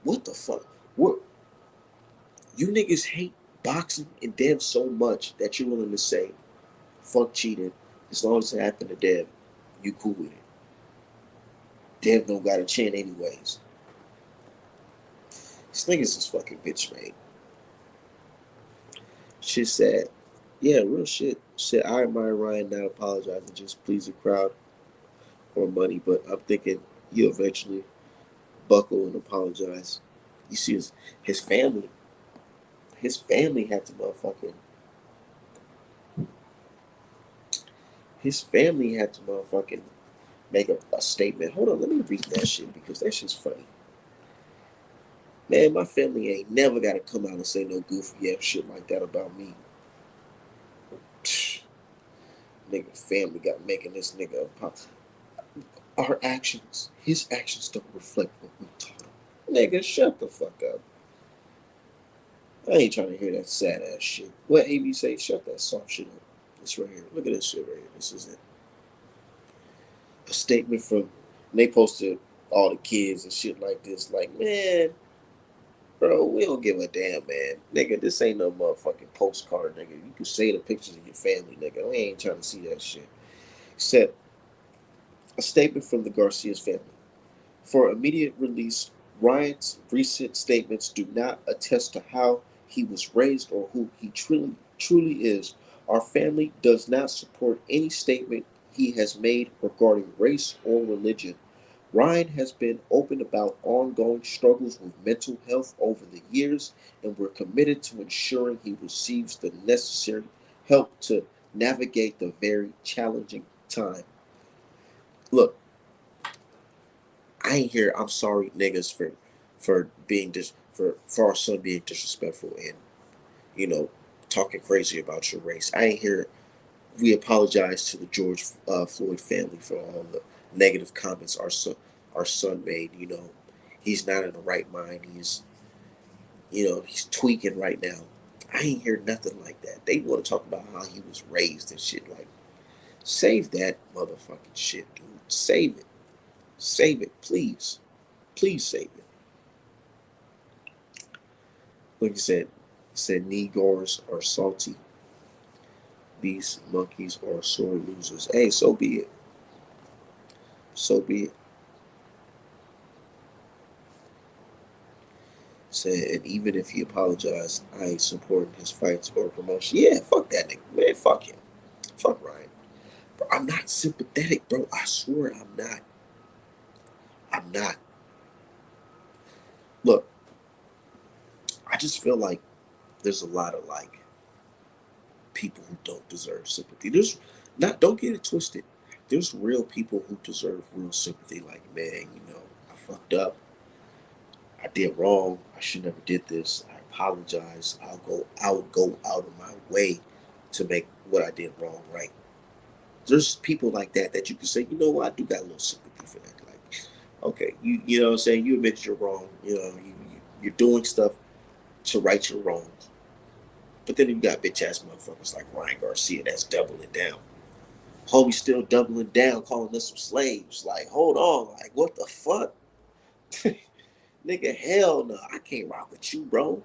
What the fuck? What? You niggas hate boxing and Dev so much that you're willing to say, fuck cheating. As long as it happened to Dev, you cool with it. Dev don't got a chin anyways. This niggas is fucking bitch made. Shit sad. Yeah, real shit. Shit, I admire Ryan not apologizing, just please the crowd or money, but I'm thinking he'll eventually buckle and apologize. You see his family. His family had to motherfucking his family had to motherfucking make a statement. Hold on, let me read that shit because that shit's funny. Man, my family ain't never gotta come out and say no goofy ass shit like that about me. Psh, nigga, family got making this nigga apologize. Our actions, his actions don't reflect what we taught him. Nigga, shut the fuck up. I ain't trying to hear that sad ass shit. What AB say? Shut that soft shit up. This right here. Look at this shit right here. This is it. A statement from, and they posted all the kids and shit like this. Like, man, bro, we don't give a damn, man. Nigga, this ain't no motherfucking postcard, nigga. You can say the pictures of your family, nigga. We ain't trying to see that shit. Except a statement from the Garcia's family. For immediate release, Ryan's recent statements do not attest to how he was raised or who he truly is. Our family does not support any statement he has made regarding race or religion. Ryan has been open about ongoing struggles with mental health over the years, and we're committed to ensuring he receives the necessary help to navigate the very challenging time. Look, I ain't hear I'm sorry niggas for being for our son being disrespectful and you know talking crazy about your race. I ain't hear we apologize to the George Floyd family for all the negative comments our son made. You know, he's not in the right mind. He's tweaking right now. I ain't hear nothing like that. They want to talk about how he was raised and shit. Like, save that motherfucking shit, dude. Save it, please. Please save it. Like you said Negors are salty. These monkeys are sore losers. Hey, so be it. So be it. Said, and even if he apologized, I ain't supporting his fights or promotion. Yeah, fuck that nigga. Man, fuck him. Fuck Ryan. Bro, I'm not sympathetic, bro. I swear I'm not. I'm not. Look, I just feel like there's a lot of like people who don't deserve sympathy. There's not don't get it twisted. There's real people who deserve real sympathy. Like, man, I fucked up. I did wrong. I should never did this. I apologize. I'll go out of my way to make what I did wrong right. There's people like that you can say, you know what, I do got a little sympathy for that. Like, okay, you know what I'm saying? You admit you're wrong. You're doing stuff to right your wrongs. But then you got bitch ass motherfuckers like Ryan Garcia that's doubling down. Homie still doubling down, calling us some slaves. Like, hold on, like what the fuck? Nigga, hell no, I can't rock with you, bro.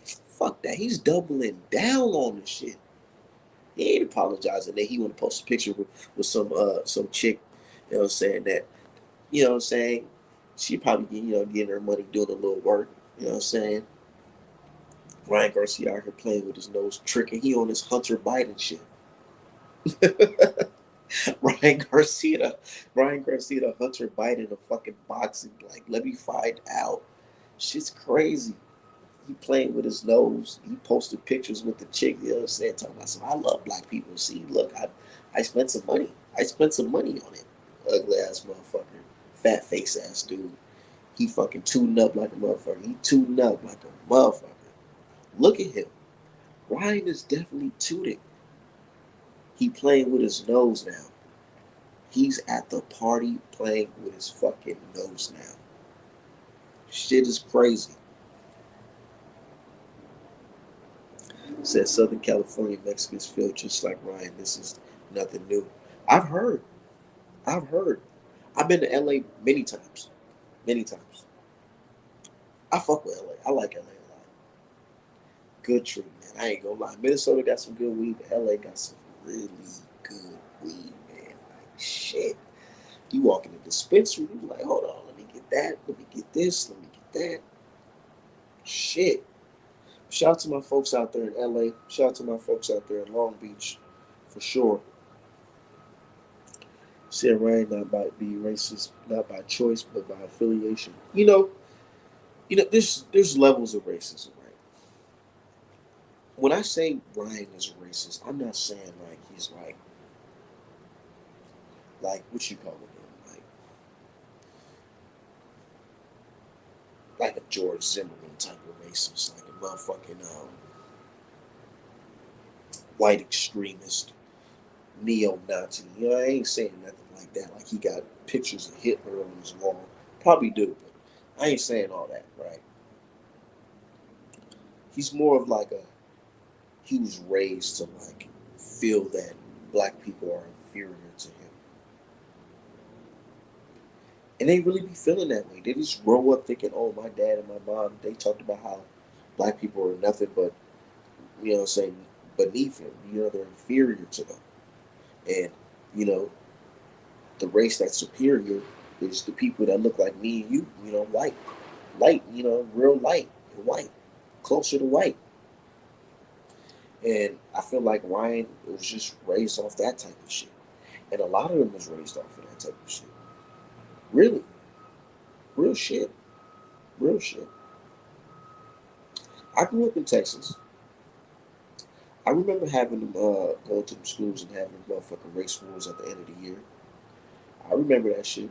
Fuck that. He's doubling down on this shit. He ain't apologizing that he want to post a picture with some chick, you know what I'm saying, that, you know what I'm saying, she probably, getting her money doing a little work, you know what I'm saying. Ryan Garcia out here playing with his nose, tricking. He on his Hunter Biden shit. Ryan Garcia, Hunter Biden, a fucking boxing. Like, let me find out. Shit's crazy. He playing with his nose. He posted pictures with the chick, you know what I'm saying, talking about some, I love black people. See, look, I spent some money. I spent some money on it. Ugly ass motherfucker. Fat face ass dude. He fucking tuned up like a motherfucker. He tuned up like a motherfucker. Look at him. Ryan is definitely tooting. He playing with his nose now. He's at the party playing with his fucking nose now. Shit is crazy. Said Southern California Mexicans feel just like Ryan. This is nothing new. I've heard. I've heard. I've been to LA many times. Many times. I fuck with LA. I like LA a lot. good tree, man. I ain't gonna lie. Minnesota got some good weed, but LA got some really good weed, man. Like shit. You walk in the dispensary, you like, hold on, let me get that, let me get this, let me get that. Shit. Shout out to my folks out there in LA. Shout out to my folks out there in Long Beach, for sure. Said Ryan not by being racist, not by choice, but by affiliation. There's levels of racism, right? When I say Ryan is a racist, I'm not saying like he's like what you call it, like a George Zimmerman type of racist, like a motherfucking white extremist, neo-Nazi. I ain't saying nothing like that. Like he got pictures of Hitler on his wall. Probably do, but I ain't saying all that, right? He's more of like he was raised to like feel that black people are inferior to him. And they really be feeling that way. They just grow up thinking, oh, my dad and my mom, they talked about how black people are nothing but, saying, beneath him. They're inferior to them. And, you know, the race that's superior is the people that look like me and you, white, light, real light and white, closer to white. And I feel like Ryan was just raised off that type of shit. And a lot of them was raised off of that type of shit. Really. Real shit. Real shit. I grew up in Texas. I remember having them going to the schools and having motherfucking race wars at the end of the year. I remember that shit.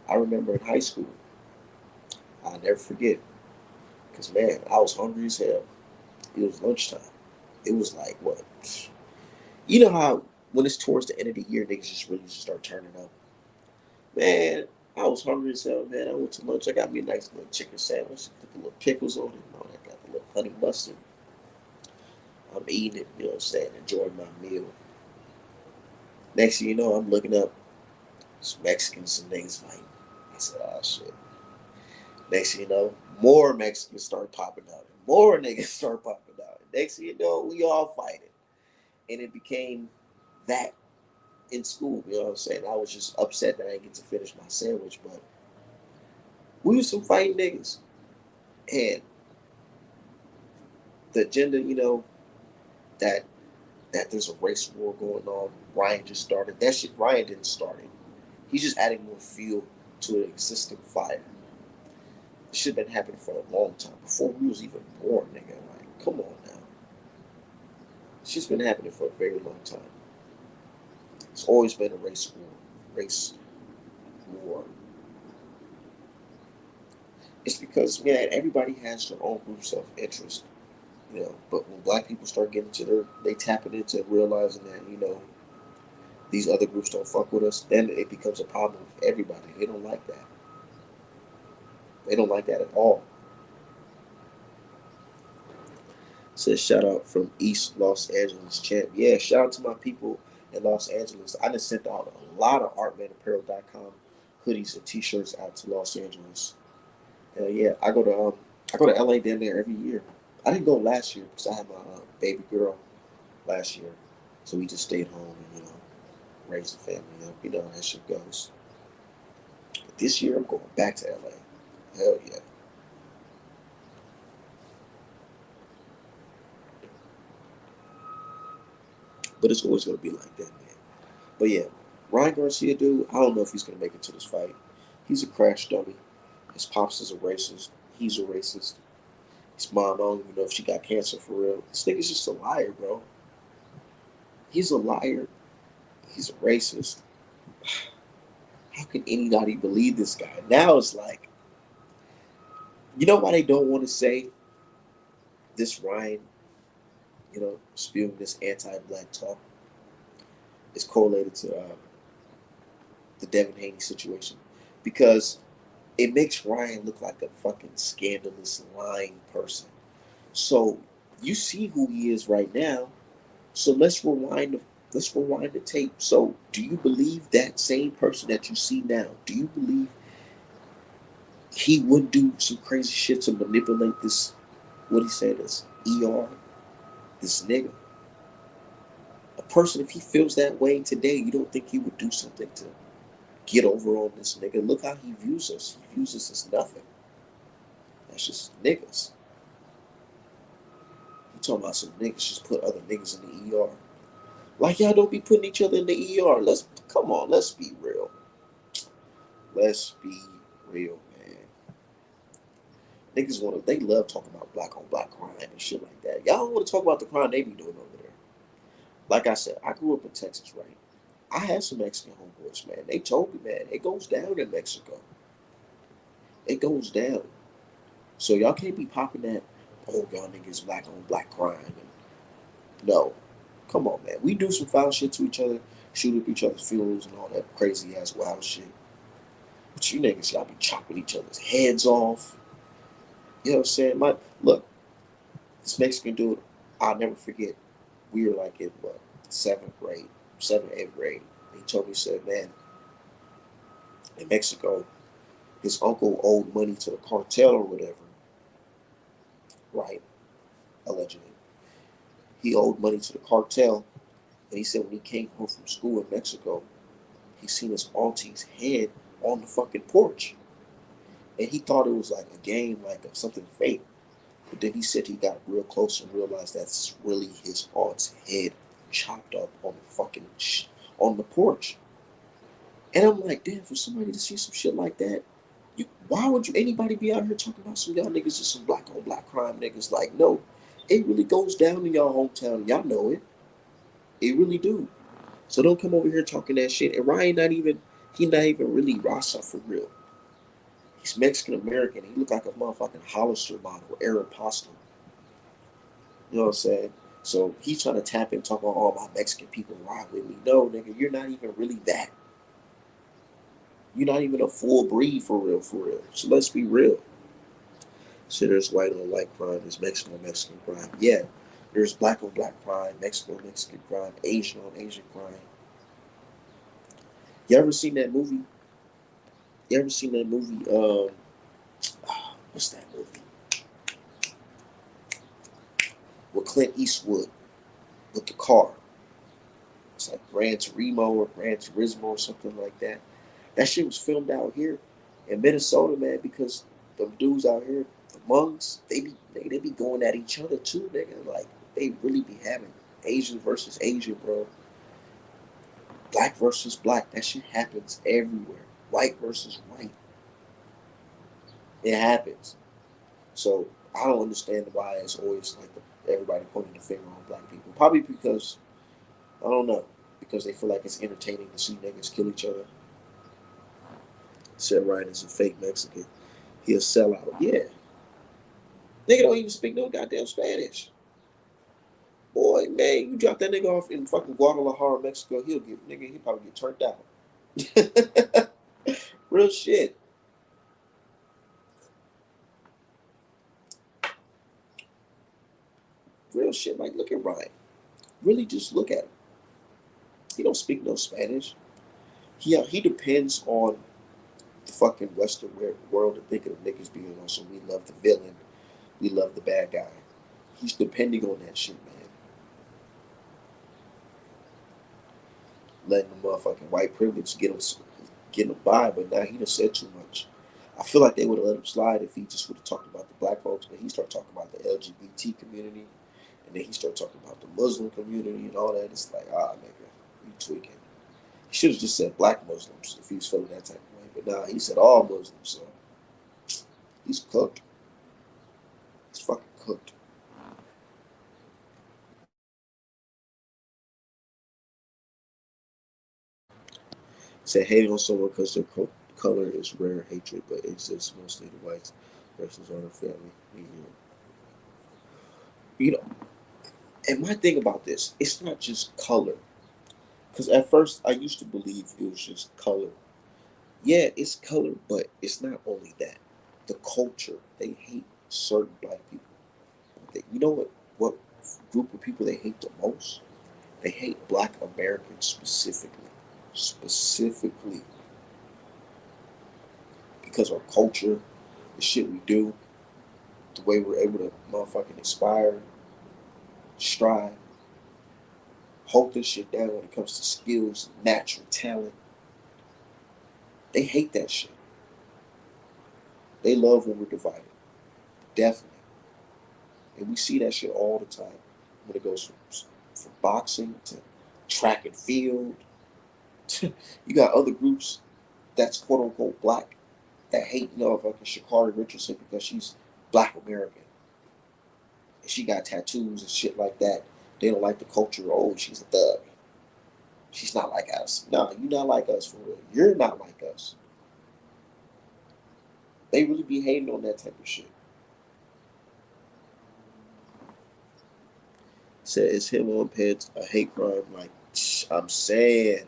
I remember in high school. I'll never forget. Because, man, I was hungry as hell. It was lunchtime. It was like, what? You know how when it's towards the end of the year, niggas just really just start turning up? Man, I was hungry as hell, man. I went to lunch. I got me a nice little chicken sandwich. Put the little pickles on it and all that. Got the little honey mustard. I'm eating it, enjoying my meal. Next thing you know, I'm looking up. It's Mexicans and niggas fighting. I said, oh, shit. Next thing you know, more Mexicans start popping out. More niggas start popping out. Next thing you know, we all fighting. And it became that in school. You know what I'm saying? I was just upset that I didn't get to finish my sandwich, but we was some fighting niggas. And the agenda, that there's a race war going on. Ryan just started. That shit, Ryan didn't start it. He's just adding more fuel to an existing fire. This shit been happening for a long time. Before we was even born, nigga. Like, come on now. It's just been happening for a very long time. It's always been a race war. Race war. It's because, man, everybody has their own group self-interest. But when black people start getting to they tapping into realizing that, these other groups don't fuck with us, then it becomes a problem with everybody. They don't like that. They don't like that at all. Says shout out from East Los Angeles champ. Yeah, shout out to my people in Los Angeles. I just sent out a lot of artmanapparel.com hoodies and t-shirts out to Los Angeles. Yeah, I go to LA down there every year. I didn't go last year because I had my baby girl last year. So we just stayed home and, raised the family up. You know how that shit goes. But this year I'm going back to LA. Hell yeah. But it's always going to be like that, man. But yeah, Ryan Garcia, dude, I don't know if he's going to make it to this fight. He's a crash dummy. His pops is a racist. He's a racist. His mom, I don't even know if she got cancer for real. This nigga's just a liar, bro. He's a liar. He's a racist. How can anybody believe this guy? Now it's like, you know why they don't want to say this Ryan, spewing this anti-black talk is correlated to the Devin Haney situation? Because it makes Ryan look like a fucking scandalous, lying person. So you see who he is right now. So let's rewind the tape. So do you believe that same person that you see now? Do you believe he would do some crazy shit to manipulate this What he said is ER, this nigga. A person, if he feels that way today, you don't think he would do something to get over on this nigga? Look how he views us. He views us as nothing. That's just niggas. You talking about some niggas just put other niggas in the ER. Like y'all don't be putting each other in the ER. Let's come on, let's be real. Let's be real, man. Niggas they love talking about black on black crime and shit like that. Y'all don't want to talk about the crime they be doing over there. Like I said, I grew up in Texas, right? I had some Mexican homeboys, man. They told me, man, it goes down in Mexico. It goes down. So y'all can't be popping that, oh, y'all niggas black on black crime. And no. Come on, man. We do some foul shit to each other, shoot up each other's funerals and all that crazy ass wild shit. But you niggas, y'all be chopping each other's heads off. You know what I'm saying? Look, this Mexican dude, I'll never forget. We were like in what, seventh grade, seventh, eighth grade. He told me, he said, man, in Mexico, his uncle owed money to the cartel or whatever, right? Allegedly. He owed money to the cartel. And he said when he came home from school in Mexico, he seen his auntie's head on the fucking porch. And he thought it was like a game, like something fake. But then he said he got real close and realized that's really his aunt's head chopped up on the fucking on the porch. And I'm like, damn, for somebody to see some shit like that, why would you anybody be out here talking about some y'all niggas is some black on black crime niggas? Like, no, it really goes down in y'all hometown. Y'all know it. It really do. So don't come over here talking that shit. And Ryan he not even really Rasa for real. He's Mexican American. He look like a motherfucking Hollister model, Aeropostale. You know what I'm saying? So he's trying to tap in, talk about all my Mexican people ride with me. No, nigga, you're not even really that. You're not even a full breed for real, for real. So let's be real. So there's white on white crime, there's Mexican on Mexican crime. Yeah, there's black on black crime, Mexican on Mexican crime, Asian on Asian crime. You ever seen that movie? You ever seen that movie? What's that movie? With Clint Eastwood with the car. It's like Gran Turismo or Gran Turismo or something like that. That shit was filmed out here in Minnesota, man, because them dudes out here, the monks, they be going at each other too, nigga. Like they really be having Asian versus Asian, bro. Black versus black. That shit happens everywhere. White versus white. It happens. So I don't understand why it's always like everybody pointing the finger on black people. Probably because I don't know, because they feel like it's entertaining to see niggas kill each other. Said Ryan is a fake Mexican. He a sellout. Yeah. Nigga don't even speak no goddamn Spanish. Boy, man, you drop that nigga off in fucking Guadalajara, Mexico, he'll probably get turned out. Real shit. Real shit. Like, look at Ryan. Really just look at him. He don't speak no Spanish. He depends on the fucking Western world to think of niggas being on. So we love the villain. We love the bad guy. He's depending on that shit, man. Letting the motherfucking white privilege get him by, but now he done said too much. I feel like they would have let him slide if he just would have talked about the black folks, but he started talking about the LGBT community, and then he started talking about the Muslim community and all that. It's like, nigga, you tweaking. He should have just said black Muslims if he was feeling that type of way, but nah, he said all Muslims, so he's cooked. He's fucking cooked. Say hating on someone because their color is rare hatred, but exists mostly the whites versus on the family. You know, and my thing about this, it's not just color. Because at first I used to believe it was just color. Yeah, it's color, but it's not only that. The culture. They hate certain black people. You know what group of people they hate the most? They hate black Americans specifically. Specifically. Because our culture, the shit we do. the way we're able to motherfucking inspire, strive, hold this shit down when it comes to skills, natural talent. They hate that shit. They love when we're divided. Definitely. And we see that shit all the time. When it goes from boxing to track and field. You got other groups that's quote unquote black that hate, fucking Shakur Richardson because she's black American. And she got tattoos and shit like that. They don't like the culture. Oh, she's a thug. She's not like us. No, you're not like us for real. You're not like us. They really be hating on that type of shit. Said it's him on peds a hate crime. Like I'm saying,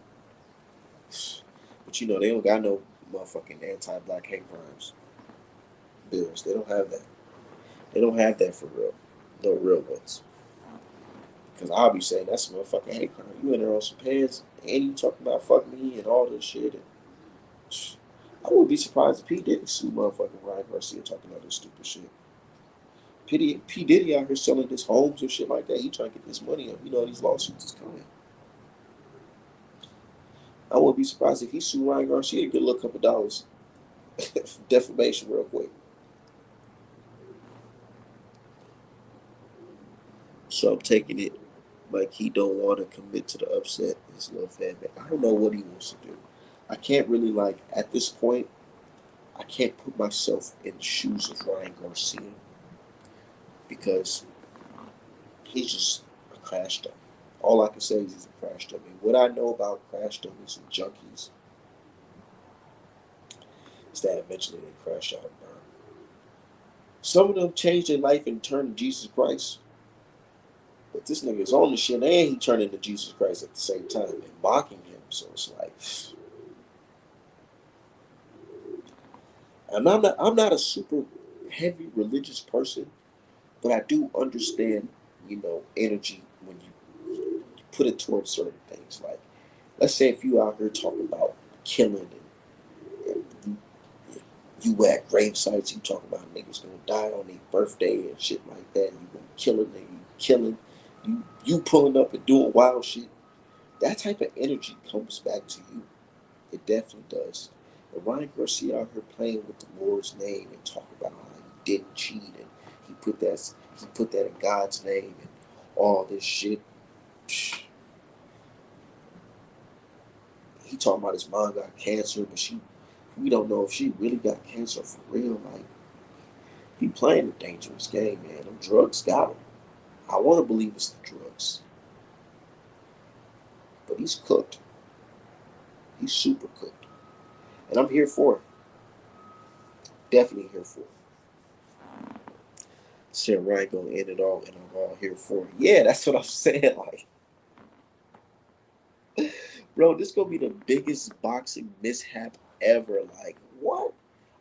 but they don't got no motherfucking anti-black hate crimes bills. They don't have that. They don't have that for real. No real ones. Because I'll be saying that's a motherfucking hate crime. You in there on some peds and you talking about fuck me and all this shit. And I wouldn't be surprised if P Diddy sue motherfucking Ryan Garcia talking about this stupid shit. P Diddy out here selling his homes and shit like that. He trying to get this money up. These lawsuits is coming. I wouldn't be surprised if he sued Ryan Garcia to get a little couple dollars. Defamation real quick. So I'm taking it like he don't want to commit to the upset. His little fan man. I don't know what he wants to do. I can't really at this point. I can't put myself in the shoes of Ryan Garcia because he's just a crash dummy. All I can say is he's a crash dummy. What I know about crash dummies and junkies is that eventually they crash out and burn. Some of them change their life and turn to Jesus Christ. But this nigga is on the shit and he turned into Jesus Christ at the same time and mocking him. So it's like, and I'm not a super heavy religious person, but I do understand, energy when you put it towards certain things. Like, let's say if you out here talking about killing and you at grave sites, you talk about niggas gonna die on their birthday and shit like that, and you gonna kill a nigga, you killing, you pulling up and doing wild shit. That type of energy comes back to you. It definitely does. And Ryan Garcia out here playing with the Lord's name and talking about how he didn't cheat and he put that in God's name and all this shit. He talking about his mom got cancer, but we don't know if she really got cancer for real. Like, he playing a dangerous game, man. Them drugs got him. I want to believe it's the drugs. But he's cooked. He's super cooked. And I'm here for it. Definitely here for it. Said Ryan gonna end it all, and I'm all here for it. Yeah, that's what I'm saying. Like, bro, this gonna be the biggest boxing mishap ever. Like, what?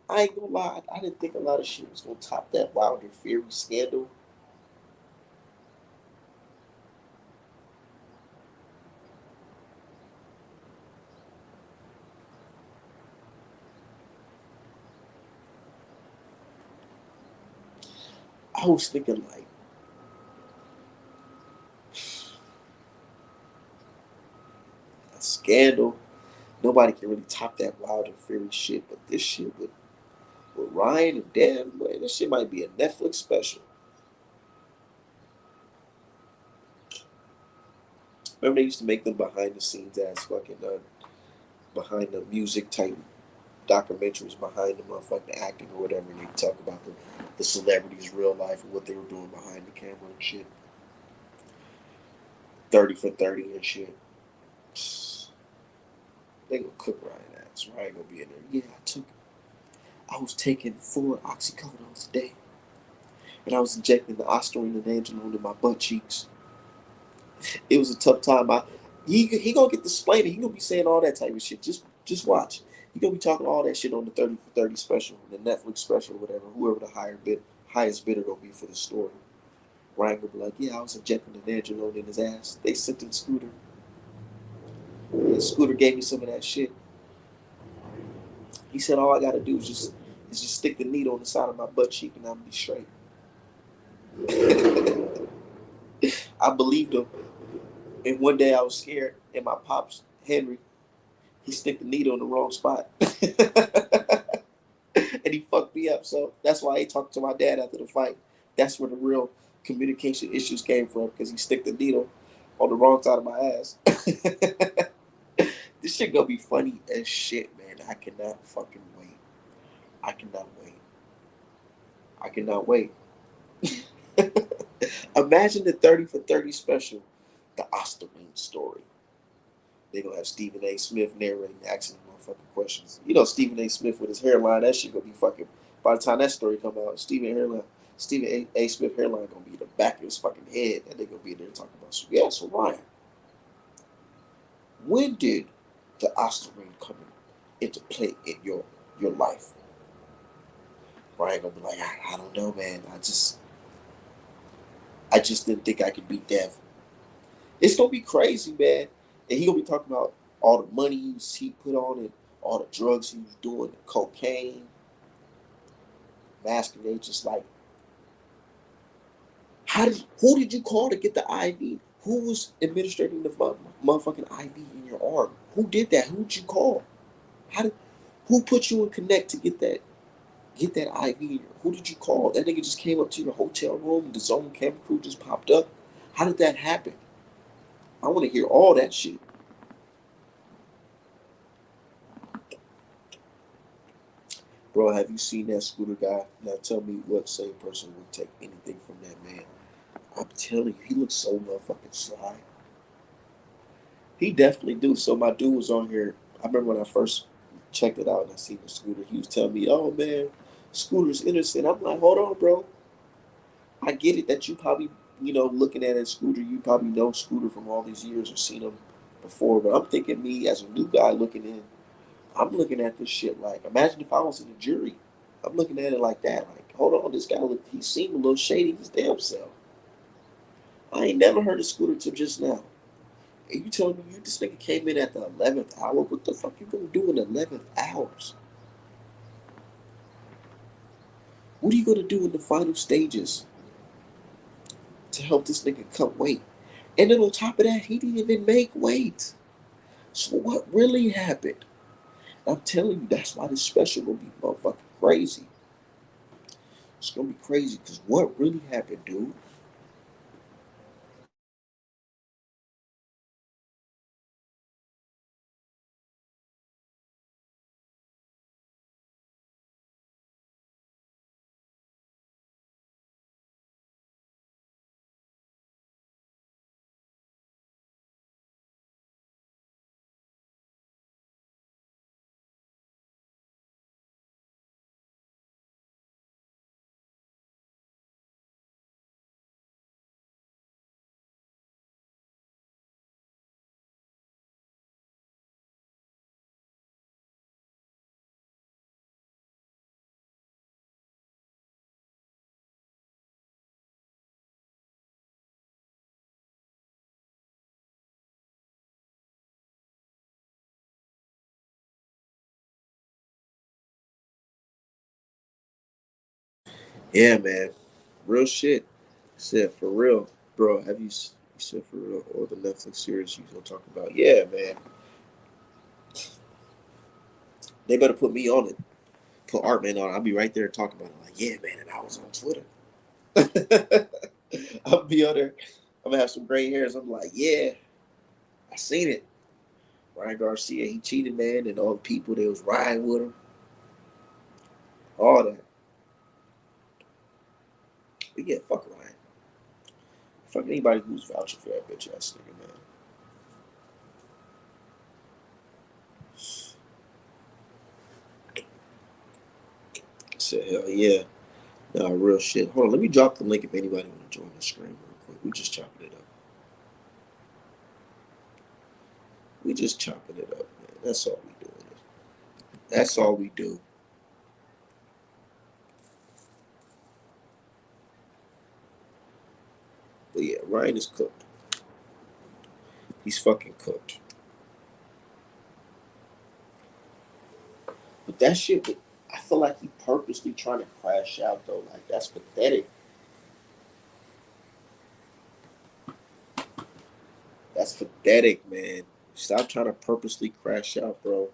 I ain't gonna lie. I didn't think a lot of shit was gonna top that Wilder Fury scandal. I was thinking like, a scandal. Nobody can really top that Wilder Fury shit, but this shit with Ryan and Dan, boy, this shit might be a Netflix special. Remember they used to make them behind the scenes ass fucking behind the music type documentaries behind the motherfucking acting or whatever, and they talk about the celebrities' real life and what they were doing behind the camera and shit. 30 for 30 and shit. They gonna cook Ryan ass. Ryan gonna be in there. Yeah, I was taking 4 oxycodones a day. And I was injecting the Ostarine and Angelone in my butt cheeks. It was a tough time. He gonna get the splaining. He gonna be saying all that type of shit. Just watch. He gonna be talking all that shit on the 30 for 30 special, the Netflix special, whatever. Whoever the highest bidder gonna be for the story. Ryan gonna be like, yeah, I was injecting the Angelone in his ass. They sent in Scooter. And Scooter gave me some of that shit. He said all I gotta do is just stick the needle on the side of my butt cheek and I'll be straight. I believed him. And one day I was scared, and my pops, Henry, he stick the needle in the wrong spot. And he fucked me up. So that's why I ain't talked to my dad after the fight. That's where the real communication issues came from, because he stick the needle on the wrong side of my ass. This shit gonna be funny as shit, man. I cannot fucking wait. I cannot wait. I cannot wait. Imagine the 30 for 30 special, the Osterman story. They're gonna have Stephen A. Smith narrating, asking motherfucking questions. You know Stephen A. Smith with his hairline, that shit gonna be fucking, by the time that story come out, Stephen A. Smith hairline gonna be in the back of his fucking head, and they gonna be in there talking about, so yeah, so Ryan, when did the Osterman come into play in your life? Ryan gonna be like, I don't know, man. I just didn't think I could beat death. It's gonna be crazy, man. And he gonna be talking about all the money he put on it, all the drugs he was doing, the cocaine, masquerade. Just like, who did you call to get the IV? Who was administering the motherfucking IV in your arm? Who did that? Who did you call? How did who put you in connect to get that IV? Who did you call? That nigga just came up to your hotel room. The zone camera crew just popped up. How did that happen? I want to hear all that shit. Bro, have you seen that Scooter guy? Now tell me what same person would take anything from that man. I'm telling you, he looks so motherfucking sly. He definitely do. So my dude was on here. I remember when I first checked it out and I seen the Scooter. He was telling me, "Oh man, Scooter's innocent." I'm like, "Hold on, bro. I get it that you probably, looking at a Scooter, you probably know Scooter from all these years or seen him before." But I'm thinking, me as a new guy looking in, I'm looking at this shit like, imagine if I was in the jury. I'm looking at it like that. Like, hold on, this guy, he seemed a little shady his damn self. I ain't never heard of Scooter till just now. And you telling me this nigga came in at the 11th hour? What the fuck you gonna do in the 11th hours? What are you gonna do in the final stages to help this nigga cut weight? And then on top of that, he didn't even make weight. So what really happened? I'm telling you, that's why this special gonna be motherfucking crazy. It's gonna be crazy because what really happened, dude? Yeah, man, real shit. Said for real, bro. Have you said for real, or the Netflix series you gonna talk about? Yeah, man. They better put me on it. Put Artman on it. I'll be right there talking about it. Like, yeah, man. And I was on Twitter. I'll be on there. I'm gonna have some gray hairs. I'm like, yeah, I seen it. Ryan Garcia, he cheated, man, and all the people that was riding with him, all that. But yeah, fuck Ryan. Fuck anybody who's vouching for that bitch ass nigga, man. I said, hell yeah. Nah, real shit. Hold on, let me drop the link if anybody want to join the stream real quick. We just chopping it up. We just chopping it up, man. That's all we doing. That's all we do. But yeah, Ryan is cooked. He's fucking cooked. But that shit, I feel like he purposely trying to crash out though. Like that's pathetic. pathetic, man. Stop trying to purposely crash out, bro.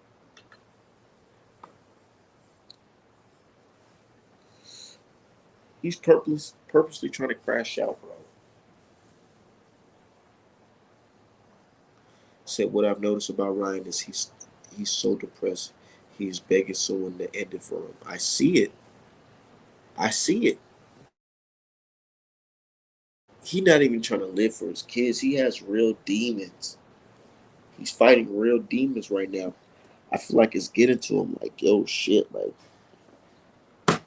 He's purposely trying to crash out, bro. Said what I've noticed about Ryan is he's so depressed. He's begging someone to end it for him. I see it. I see it. He's not even trying to live for his kids. He has real demons. He's fighting real demons right now. I feel like it's getting to him. Like, yo, shit, like,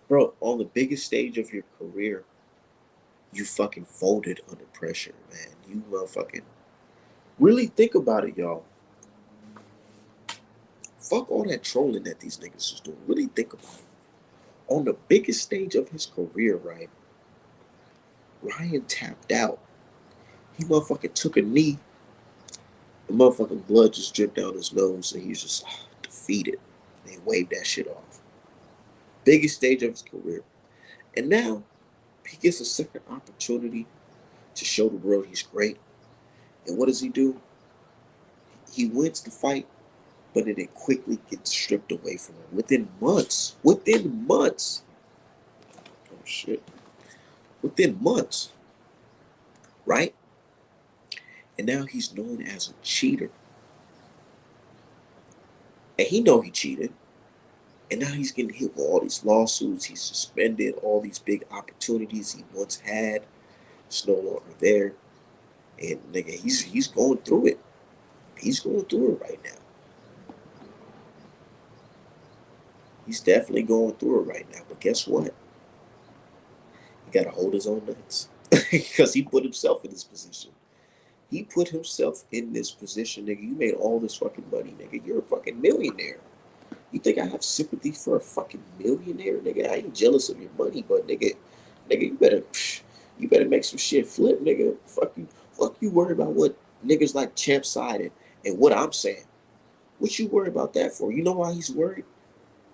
bro, on the biggest stage of your career, you fucking folded under pressure, man. You motherfucking really think about it, y'all. Fuck all that trolling that these niggas is doing. Really think about it. On the biggest stage of his career, right? Ryan tapped out. He motherfucking took a knee. The motherfucking blood just dripped down his nose, and he's just defeated. They waved that shit off. Biggest stage of his career. And now he gets a second opportunity to show the world he's great. And what does he do? He wins the fight, but then it quickly gets stripped away from him within months. Within months. Oh shit. Within months. Right? And now he's known as a cheater. And he know he cheated. And now he's getting hit with all these lawsuits. He's suspended. All these big opportunities he once had. It's no longer there. And nigga, he's going through it. He's going through it right now. He's definitely going through it right now. But guess what? He got to hold his own nuts. Because he put himself in this position. He put himself in this position, nigga. You made all this fucking money, nigga. You're a fucking millionaire. You think I have sympathy for a fucking millionaire, nigga? I ain't jealous of your money, but nigga, you better make some shit flip, nigga. Fuck you worry about what niggas like Champ Side and what I'm saying. What you worry about that for? You know why he's worried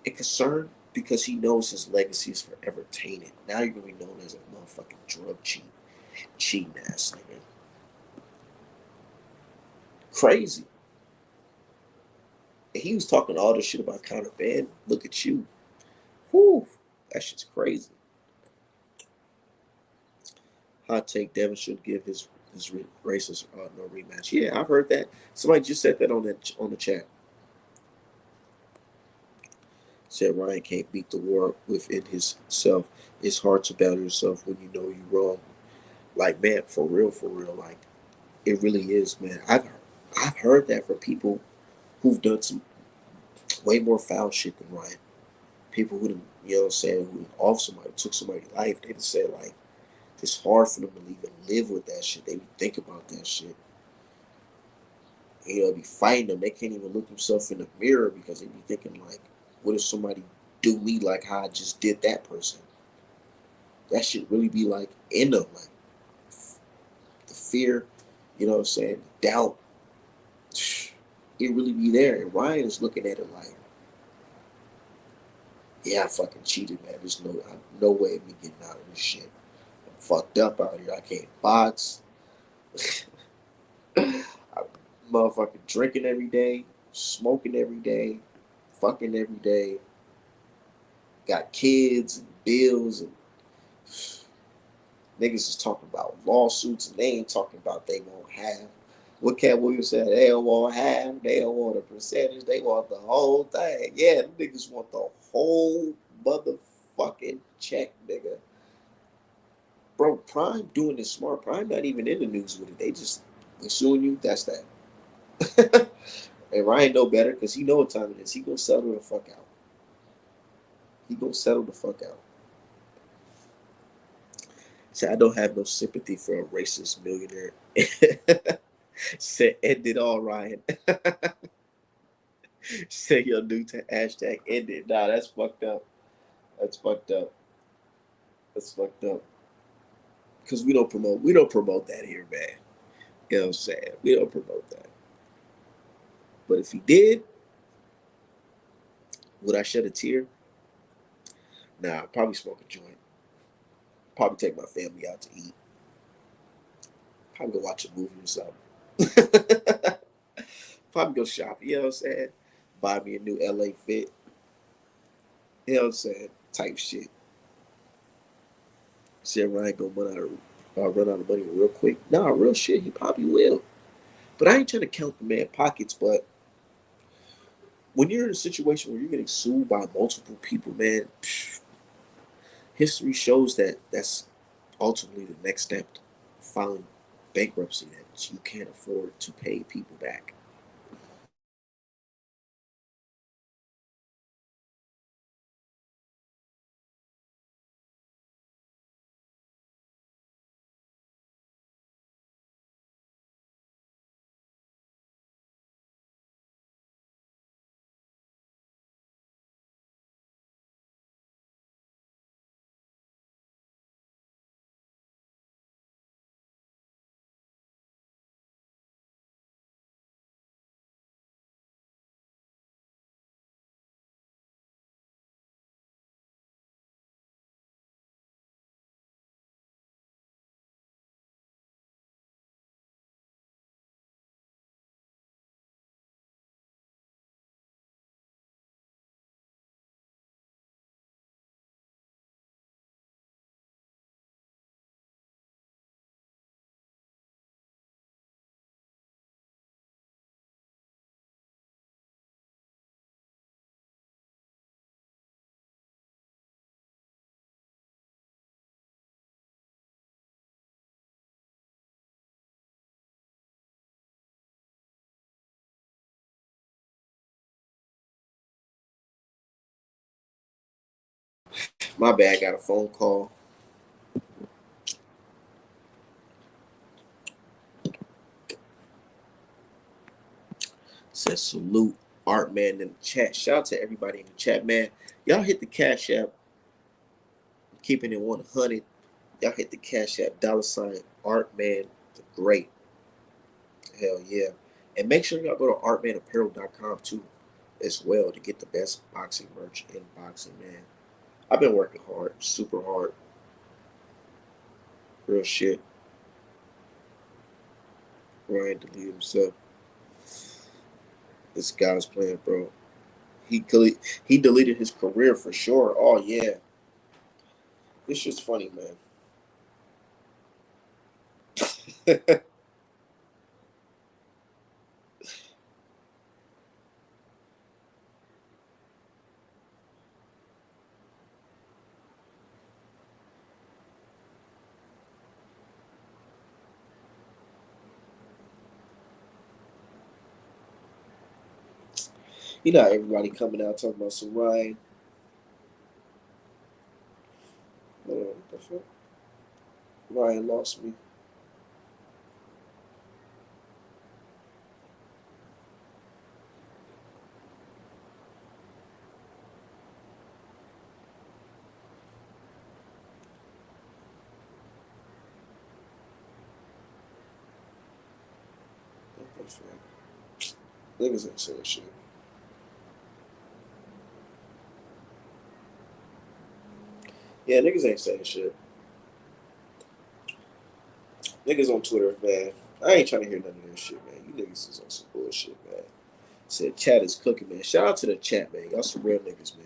and concerned? Because he knows his legacy is forever tainted. Now you're gonna be known as a motherfucking drug cheating ass nigga. Crazy. And he was talking all this shit about Conor Ben. Look at you. Whew. That shit's crazy. Hot take: Devin should give his racist no rematch. Yeah, I've heard that. Somebody just said that on the chat. Said Ryan can't beat the war within himself. It's hard to battle yourself when you know you're wrong. Like, man, for real, like it really is, man. I've heard that from people who've done some way more foul shit than Ryan. People who, you know what I'm saying, who off somebody, took somebody's life. They just said like it's hard for them to even live with that shit. They be think about that shit. You know, be fighting them. They can't even look themselves in the mirror because they be thinking like, what if somebody do me like how I just did that person? That should really be like in them, like the fear, you know what I'm saying, the doubt. It really be there. And Ryan is looking at it like, yeah, I fucking cheated, man. There's no way of me getting out of this shit. I'm fucked up out here. I can't box. I'm motherfucking drinking every day, smoking every day, fucking every day. Got kids and bills and niggas is talking about lawsuits and they ain't talking about they won't have. What Cat Williams said, they don't want half, they don't want a percentage, they want the whole thing. Yeah, them niggas want the whole motherfucking check, nigga. Bro, Prime doing this smart. Prime not even in the news with it. They suing you, that's that. And Ryan know better because he know what time it is. He gonna settle the fuck out. He gonna settle the fuck out. Say I don't have no sympathy for a racist millionaire. Said end it all, Ryan. Say your new hashtag end it. Nah, that's fucked up. That's fucked up. That's fucked up. Cause we don't promote that here, man. You know what I'm saying? We don't promote that. But if he did, would I shed a tear? Nah, I'd probably smoke a joint. Probably take my family out to eat. Probably go watch a movie or something. Probably go shopping, you know what I'm saying? Buy me a new LA fit, you know what I'm saying? Type shit. Said Ryan gonna run out of money real quick. Nah, real shit, he probably will. But I ain't trying to count the man pockets, but when you're in a situation where you're getting sued by multiple people, man, history shows that that's ultimately the next step to filing bankruptcy, that you can't afford to pay people back. My bad, got a phone call. Says salute Art Man in the chat. Shout out to everybody in the chat, man. Y'all hit the Cash App, keeping it 100. Y'all hit the Cash App, $ Art Man the Great. Hell yeah. And make sure y'all go to artmanapparel.com too, as well, to get the best boxing merch in boxing, man. I've been working hard, super hard. Real shit. Ryan deleted himself. This guy's playing, bro. He deleted his career for sure. Oh yeah. This shit's funny, man. You know, everybody coming out talking about some Ryan. What the fuck? Ryan lost me. What the fuck? Niggas ain't saying shit. Yeah, niggas ain't saying shit. Niggas on Twitter, man. I ain't trying to hear none of this shit, man. You niggas is on some bullshit, man. Said chat is cooking, man. Shout out to the chat, man. Y'all some real niggas, man.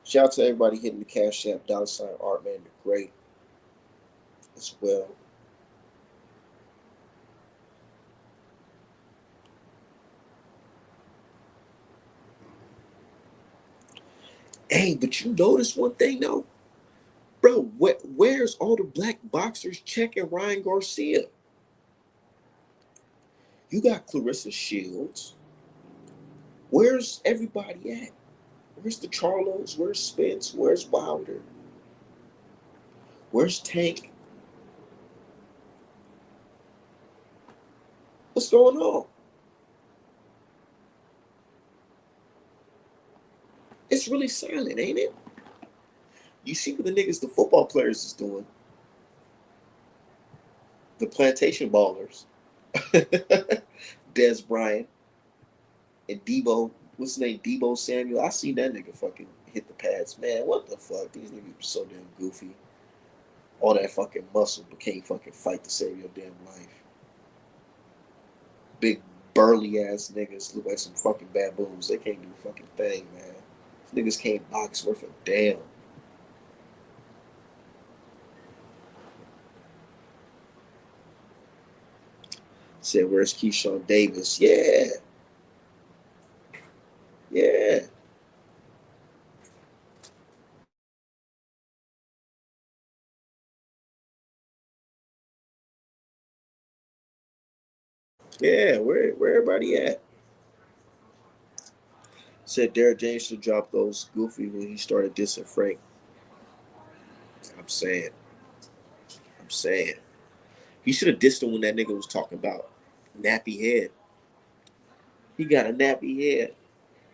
Shout out to everybody hitting the Cash App, $ Art Man the Great as well. Hey, but you notice one thing though? Bro, where's all the black boxers checking Ryan Garcia? You got Clarissa Shields. Where's everybody at? Where's the Charlos? Where's Spence? Where's Wilder? Where's Tank? What's going on? It's really silent, ain't it? You see what the niggas, the football players is doing. The plantation ballers. Des Bryant and Debo. What's his name? Debo Samuel. I seen that nigga fucking hit the pads. Man, what the fuck? These niggas are so damn goofy. All that fucking muscle but can't fucking fight to save your damn life. Big burly ass niggas look like some fucking baboons. They can't do a fucking thing, man. These niggas can't box worth a damn. Said, where's Keyshawn Davis? Yeah, yeah, yeah. Where everybody at? Said Derek James should drop those goofy when he started dissing Frank. I'm saying, I'm saying. He should have dissed him when that nigga was talking about nappy head. He got a nappy head.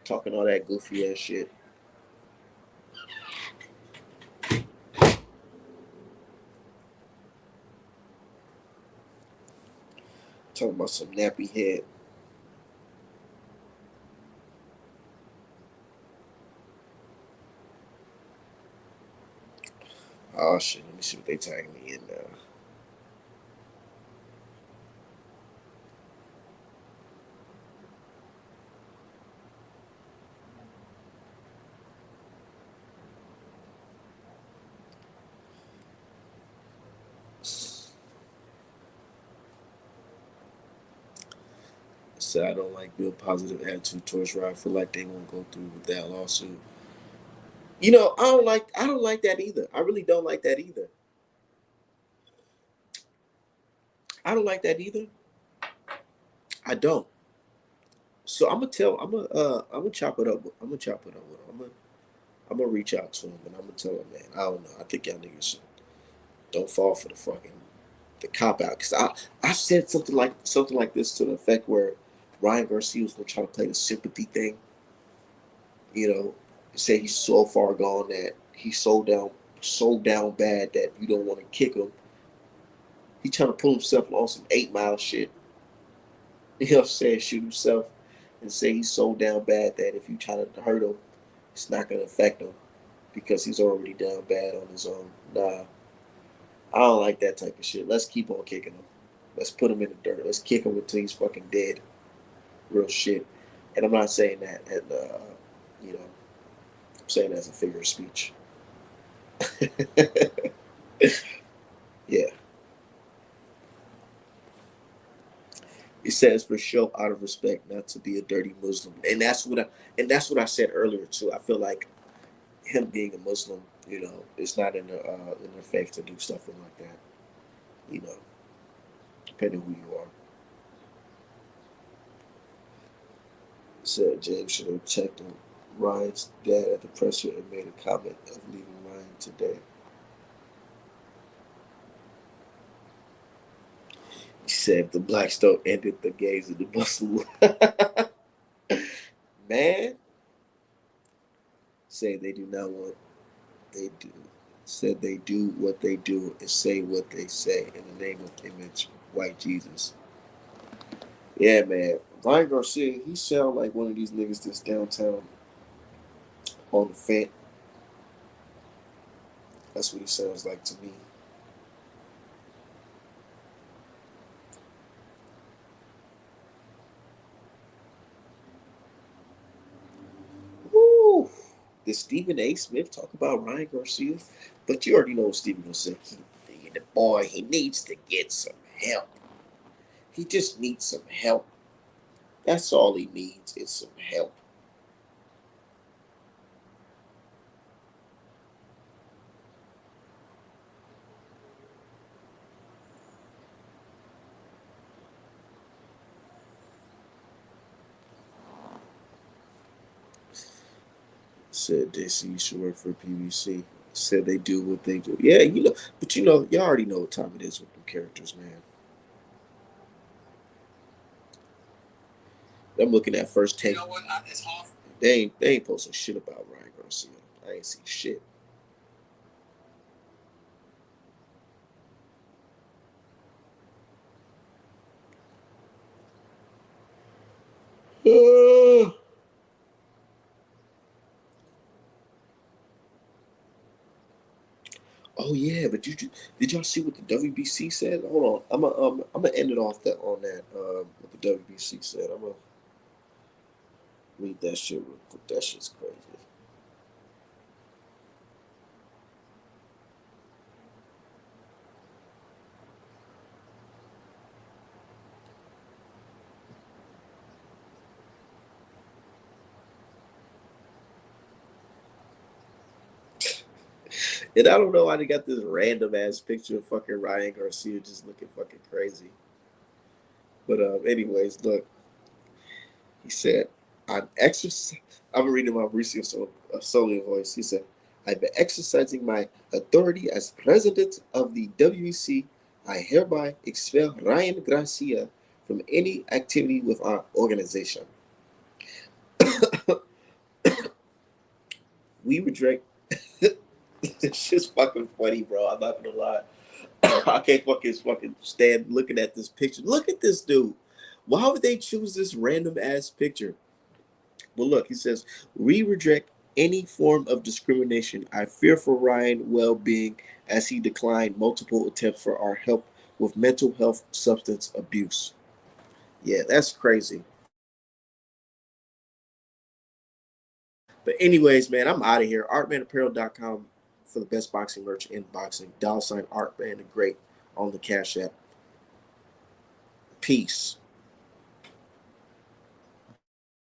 Talking all that goofy ass shit. Talking about some nappy head. Oh shit, let me see what they tagging me in now. Said I don't like build positive attitude towards Rob. I feel like they won't go through with that lawsuit. I don't like that either. I really don't like that either. I don't like that either. I don't. So I'm gonna chop it up. I'm gonna chop it up with him. I'm gonna reach out to him and I'm gonna tell him, man, I don't know. I think y'all niggas don't fall for the cop out. Cause I said something like this to the effect where Ryan Garcia was gonna try to play the sympathy thing. You know, say he's so far gone that he's so down bad that you don't want to kick him. He trying to pull himself on some 8 Mile shit. You know what I'm saying? Shoot himself and say he's so down bad that if you try to hurt him, it's not gonna affect him because he's already down bad on his own. Nah, I don't like that type of shit. Let's keep on kicking him. Let's put him in the dirt. Let's kick him until he's fucking dead. Real shit. And I'm not saying that, and you know, I'm saying that as a figure of speech. Yeah. It says for sure out of respect not to be a dirty Muslim, and that's what I said earlier too. I feel like him being a Muslim, it's not in their faith to do stuff like that. You know, depending who you are. Said James should have checked on Ryan's dad at the presser and made a comment of leaving Ryan today. He said the black stone ended the gays of the Muslim. Man, say they do not want they do said they do what they do and say what they say in the name of image white Jesus. Yeah, man. Ryan Garcia, he sound like one of these niggas that's downtown on the fence. That's what he sounds like to me. Woo! Did Stephen A. Smith talk about Ryan Garcia? But you already know what Stephen gonna say. The boy, he needs to get some help. He just needs some help. That's all he needs is some help. Said DC should work for PBC. Said they do what they do. Yeah, but y'all already know what time it is with them characters, man. I'm looking at first take. You know what? It's off. They ain't posting shit about Ryan Garcia. I ain't see shit. oh, Oh yeah, but did y'all see what the WBC said? Hold on, I'm gonna end it off that on that what the WBC said. I'm gonna read that shit real quick. That shit's crazy. And I don't know why they got this random ass picture of fucking Ryan Garcia just looking fucking crazy. But anyways, look, he said, "I'm exercising." I'm reading my Mauricio Solia voice. He said, "I've been exercising my authority as president of the WEC. I hereby expel Ryan Garcia from any activity with our organization. We reject." This shit's fucking funny, bro. I'm not gonna lie. I can't fucking stand looking at this picture. Look at this dude. Why would they choose this random ass picture? Well, look, he says, "We reject any form of discrimination. I fear for Ryan's well being as he declined multiple attempts for our help with mental health substance abuse." Yeah, that's crazy. But, anyways, man, I'm out of here. ArtmanApparel.com for the best boxing merch in boxing. $Artman the Great on the Cash App. Peace.